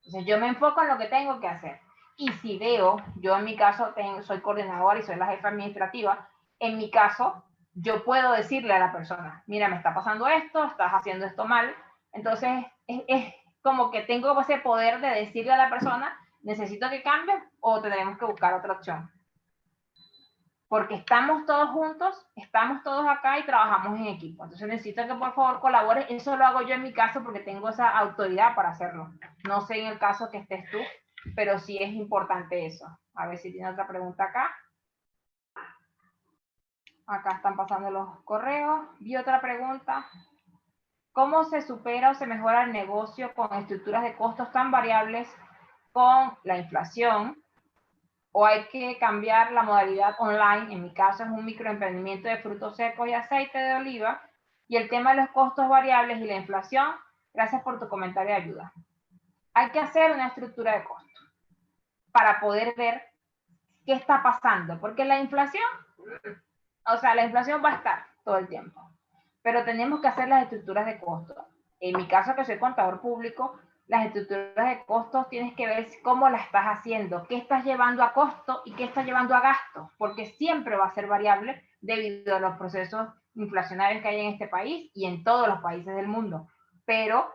Entonces yo me enfoco en lo que tengo que hacer. Y si veo, yo en mi caso soy coordinadora y soy la jefa administrativa, en mi caso yo puedo decirle a la persona, mira, me está pasando esto, estás haciendo esto mal. Entonces es como que tengo ese poder de decirle a la persona, necesito que cambie o tenemos que buscar otra opción. Porque estamos todos juntos, estamos todos acá y trabajamos en equipo. Entonces necesito que por favor colabores. Eso lo hago yo en mi caso porque tengo esa autoridad para hacerlo. No sé en el caso que estés tú, pero sí es importante eso. A ver si tiene otra pregunta acá. Acá están pasando los correos. Vi otra pregunta. ¿Cómo se supera o se mejora el negocio con estructuras de costos tan variables con la inflación? ¿O hay que cambiar la modalidad online? En mi caso es un microemprendimiento de frutos secos y aceite de oliva. Y el tema de los costos variables y la inflación, gracias por tu comentario de ayuda. Hay que hacer una estructura de costos para poder ver qué está pasando, porque la inflación, o sea, la inflación va a estar todo el tiempo, pero tenemos que hacer las estructuras de costos. En mi caso, que soy contador público, las estructuras de costos tienes que ver cómo las estás haciendo, qué estás llevando a costo y qué estás llevando a gasto, porque siempre va a ser variable debido a los procesos inflacionarios que hay en este país y en todos los países del mundo. Pero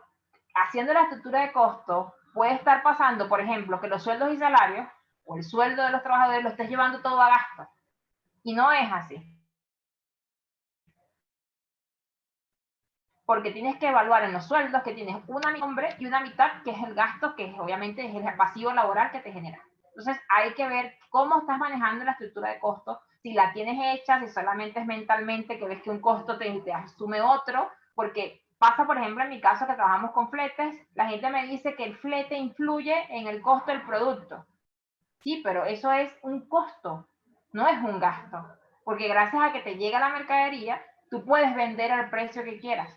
haciendo la estructura de costos, puede estar pasando, por ejemplo, que los sueldos y salarios o el sueldo de los trabajadores lo estés llevando todo a gasto. Y no es así. Porque tienes que evaluar en los sueldos que tienes una nombre y una mitad que es el gasto, que obviamente es el pasivo laboral que te genera. Entonces hay que ver cómo estás manejando la estructura de costos, si la tienes hecha, si solamente es mentalmente que ves que un costo te asume otro, porque pasa, por ejemplo, en mi caso que trabajamos con fletes, la gente me dice que el flete influye en el costo del producto. Sí, pero eso es un costo, no es un gasto, porque gracias a que te llega la mercadería, tú puedes vender al precio que quieras.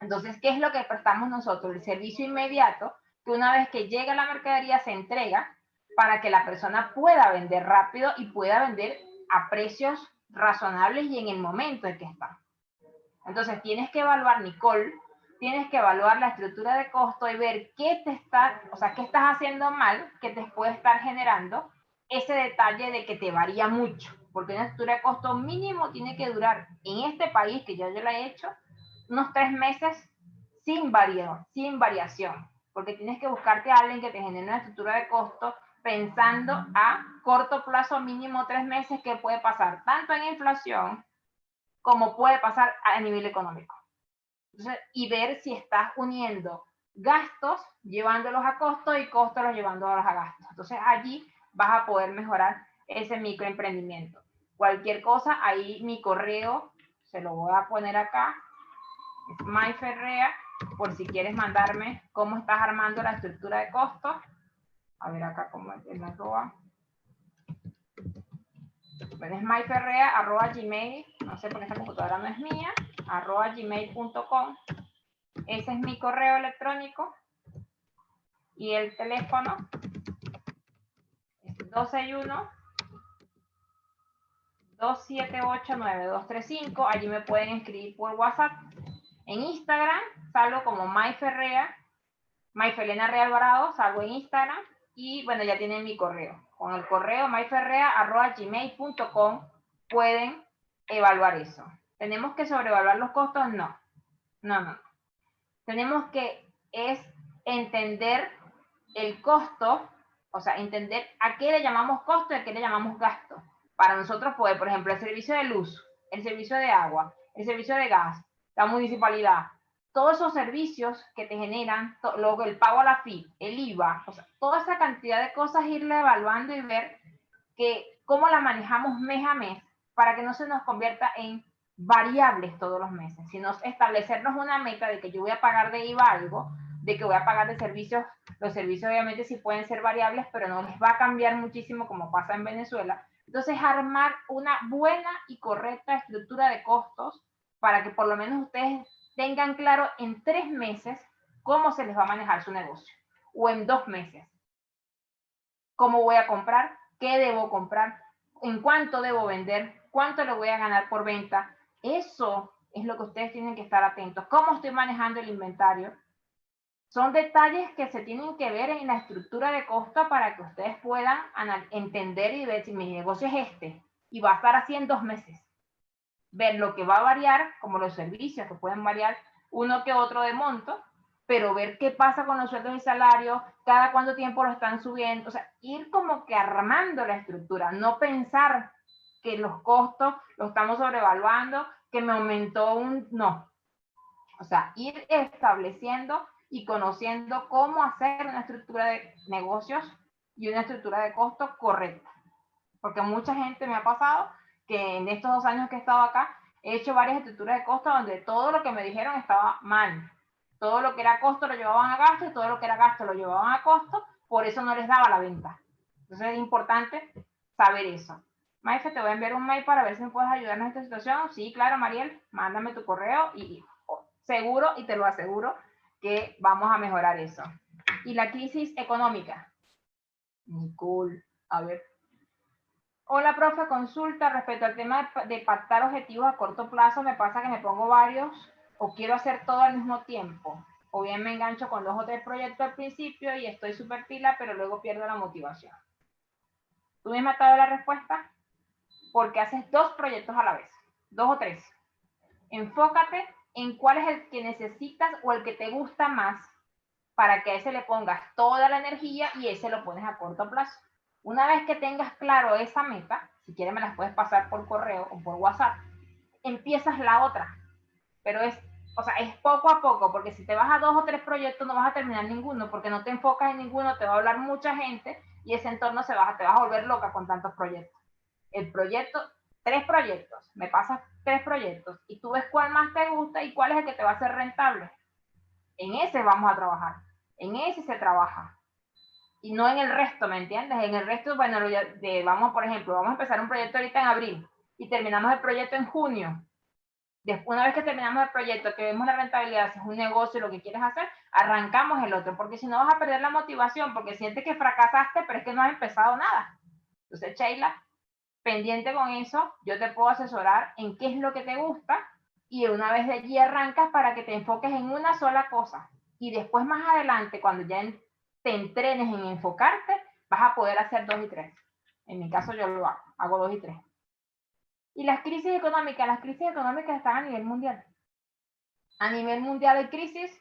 Entonces, ¿qué es lo que prestamos nosotros? El servicio inmediato, que una vez que llega la mercadería se entrega para que la persona pueda vender rápido y pueda vender a precios razonables y en el momento en que está. Entonces, tienes que evaluar, Nicole, tienes que evaluar la estructura de costo y ver qué qué estás haciendo mal, que te puede estar generando ese detalle de que te varía mucho, porque una estructura de costo mínimo tiene que durar en este país, que yo la he hecho, unos 3 meses sin variación, porque tienes que buscarte a alguien que te genere una estructura de costo pensando a corto plazo, mínimo 3 meses, que puede pasar tanto en inflación como puede pasar a nivel económico. Entonces, y ver si estás uniendo gastos llevándolos a costos y costos los llevándolos a gastos. Entonces allí vas a poder mejorar ese microemprendimiento. Cualquier cosa, ahí mi correo, se lo voy a poner acá, es myferrea, por si quieres mandarme cómo estás armando la estructura de costos. A ver acá cómo es la arroba. Bueno, es myferrea@gmail, no sé por qué esta computadora no es mía, @gmail.com. Ese es mi correo electrónico. Y el teléfono es 261-278-9235. Allí me pueden escribir por WhatsApp. En Instagram salgo como myferrea, myfelena Real Alvarado, salgo en Instagram. Y bueno, ya tienen mi correo. Con el correo myferrea@gmail.com pueden evaluar eso. ¿Tenemos que sobrevaluar los costos? No. No. Tenemos que entender el costo, o sea, entender a qué le llamamos costo y a qué le llamamos gasto. Para nosotros, pues, por ejemplo, el servicio de luz. el servicio de agua, el servicio de gas, la municipalidad, todos esos servicios que te generan, luego el pago a la FIP, el IVA, o sea, toda esa cantidad de cosas, irla evaluando y ver cómo la manejamos mes a mes para que no se nos convierta en variables todos los meses, sino establecernos una meta de que yo voy a pagar de IVA algo, de que voy a pagar de servicios. Los servicios obviamente sí pueden ser variables, pero no les va a cambiar muchísimo como pasa en Venezuela. Entonces, armar una buena y correcta estructura de costos para que por lo menos ustedes tengan claro en 3 meses cómo se les va a manejar su negocio, o en 2 meses. ¿Cómo voy a comprar? ¿Qué debo comprar? ¿En cuánto debo vender? ¿Cuánto le voy a ganar por venta? Eso es lo que ustedes tienen que estar atentos. ¿Cómo estoy manejando el inventario? Son detalles que se tienen que ver en la estructura de costo para que ustedes puedan entender y ver si mi negocio es este y va a estar así en 2 meses. Ver lo que va a variar, como los servicios que pueden variar uno que otro de monto, pero ver qué pasa con los sueldos y salarios, cada cuánto tiempo lo están subiendo, o sea, ir como que armando la estructura, no pensar que los costos los estamos sobrevaluando, que me aumentó no. O sea, ir estableciendo y conociendo cómo hacer una estructura de negocios y una estructura de costos correcta. Porque mucha gente me ha pasado que en estos 2 años que he estado acá, he hecho varias estructuras de costos donde todo lo que me dijeron estaba mal. Todo lo que era costo lo llevaban a gasto y todo lo que era gasto lo llevaban a costo, por eso no les daba la venta. Entonces es importante saber eso. Maife, te voy a enviar un mail para ver si me puedes ayudar en esta situación. Sí, claro, Mariel, mándame tu correo y seguro, y te lo aseguro, que vamos a mejorar eso. Y la crisis económica. Nicole, a ver. Hola, profe, consulta respecto al tema de pactar objetivos a corto plazo. Me pasa que me pongo varios o quiero hacer todo al mismo tiempo. O bien me engancho con 2 o 3 proyectos al principio y estoy súper pila, pero luego pierdo la motivación. ¿Tú misma te has dado la respuesta? Porque haces 2 proyectos a la vez, 2 o 3. Enfócate en cuál es el que necesitas o el que te gusta más para que a ese le pongas toda la energía y ese lo pones a corto plazo. Una vez que tengas claro esa meta, si quieres me las puedes pasar por correo o por WhatsApp, empiezas la otra. Pero es poco a poco, porque si te vas a 2 o 3 proyectos no vas a terminar ninguno, porque no te enfocas en ninguno, te va a hablar mucha gente y ese entorno te vas a volver loca con tantos proyectos. El proyecto, 3 proyectos, me pasas 3 proyectos y tú ves cuál más te gusta y cuál es el que te va a hacer rentable. En ese vamos a trabajar, en ese se trabaja. Y no en el resto, ¿me entiendes? En el resto, bueno, por ejemplo, vamos a empezar un proyecto ahorita en abril y terminamos el proyecto en junio. Después, una vez que terminamos el proyecto, que vemos la rentabilidad, si es un negocio, lo que quieres hacer, arrancamos el otro, porque si no vas a perder la motivación, porque sientes que fracasaste, pero es que no has empezado nada. Entonces, Sheila, pendiente con eso, yo te puedo asesorar en qué es lo que te gusta y una vez de allí arrancas para que te enfoques en una sola cosa. Y después, más adelante, cuando ya te entrenes en enfocarte, vas a poder hacer 2 y 3. En mi caso yo lo hago 2 y 3. Y las crisis económicas están a nivel mundial. A nivel mundial hay crisis,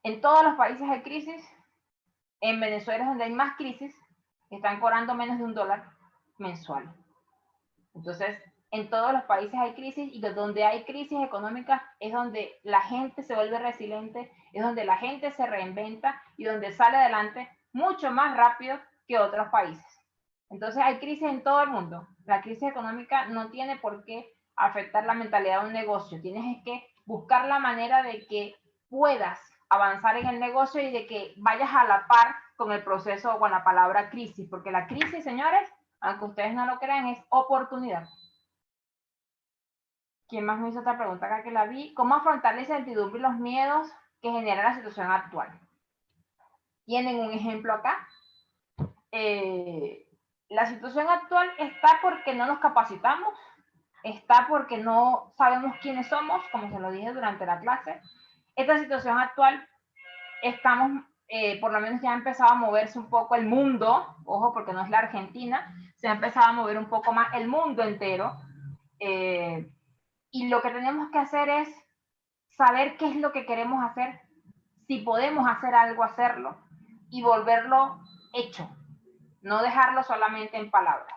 en todos los países hay crisis, en Venezuela es donde hay más crisis, están cobrando menos de $1 mensual. Entonces, en todos los países hay crisis y donde hay crisis económica es donde la gente se vuelve resiliente, es donde la gente se reinventa y donde sale adelante mucho más rápido que otros países. Entonces hay crisis en todo el mundo. La crisis económica no tiene por qué afectar la mentalidad de un negocio. Tienes que buscar la manera de que puedas avanzar en el negocio y de que vayas a la par con el proceso o con la palabra crisis, porque la crisis, señores, aunque ustedes no lo crean, es oportunidad. ¿Quién más me hizo otra pregunta acá que la vi? ¿Cómo afrontar la incertidumbre y los miedos que genera la situación actual? ¿Tienen un ejemplo acá? La situación actual está porque no nos capacitamos, está porque no sabemos quiénes somos, como se lo dije durante la clase. Esta situación actual, estamos, por lo menos ya ha empezado a moverse un poco el mundo, ojo, porque no es la Argentina, se ha empezado a mover un poco más el mundo entero. Y lo que tenemos que hacer es saber qué es lo que queremos hacer, si podemos hacer algo, hacerlo, y volverlo hecho, no dejarlo solamente en palabras.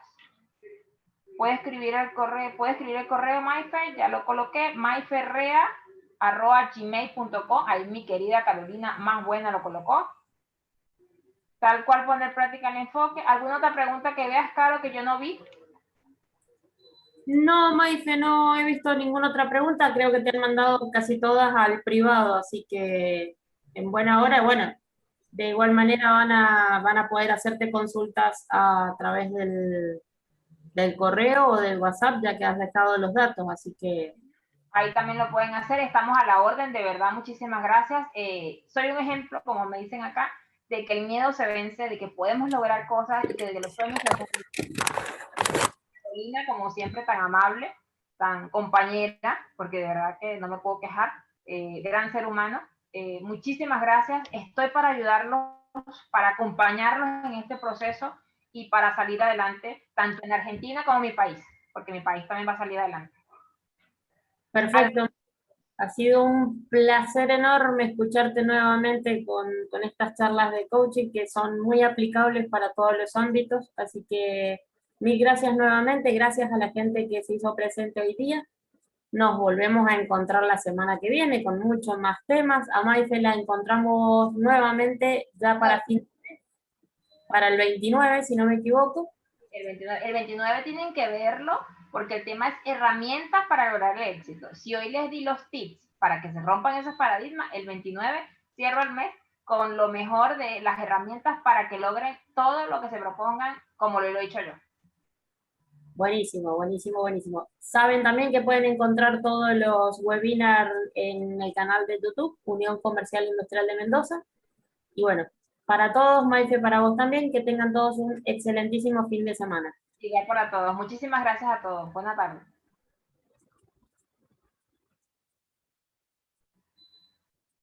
puede escribir el correo Mayfer, ya lo coloqué, mayferrea@gmail.com, ahí mi querida Carolina más buena lo colocó. Tal cual poner práctica el enfoque. ¿Alguna otra pregunta que veas, Caro, que yo no vi? No, Maife, no he visto ninguna otra pregunta. Creo que te han mandado casi todas al privado, así que en buena hora. Bueno, de igual manera van a poder hacerte consultas a través del correo o del WhatsApp, ya que has dejado los datos, así que... Ahí también lo pueden hacer, estamos a la orden, de verdad, muchísimas gracias. Soy un ejemplo, como me dicen acá, de que el miedo se vence, de que podemos lograr cosas y que de los sueños se hacen. Carolina, como siempre, tan amable, tan compañera, porque de verdad que no me puedo quejar, gran ser humano. Muchísimas gracias, estoy para ayudarlos, para acompañarlos en este proceso y para salir adelante, tanto en Argentina como en mi país, porque mi país también va a salir adelante. Perfecto. Ha sido un placer enorme escucharte nuevamente con estas charlas de coaching que son muy aplicables para todos los ámbitos, así que mil gracias nuevamente, gracias a la gente que se hizo presente hoy día. Nos volvemos a encontrar la semana que viene con muchos más temas. A Maife la encontramos nuevamente ya para el 29, si no me equivoco. El 29 tienen que verlo porque el tema es herramientas para lograr el éxito. Si hoy les di los tips para que se rompan esos paradigmas, el 29 cierro el mes con lo mejor de las herramientas para que logren todo lo que se propongan, como lo he dicho yo. Buenísimo, buenísimo, buenísimo. Saben también que pueden encontrar todos los webinars en el canal de YouTube, Unión Comercial Industrial de Mendoza. Y bueno, para todos, Maife, para vos también, que tengan todos un excelentísimo fin de semana. Igual para todos. Muchísimas gracias a todos. Buenas tardes.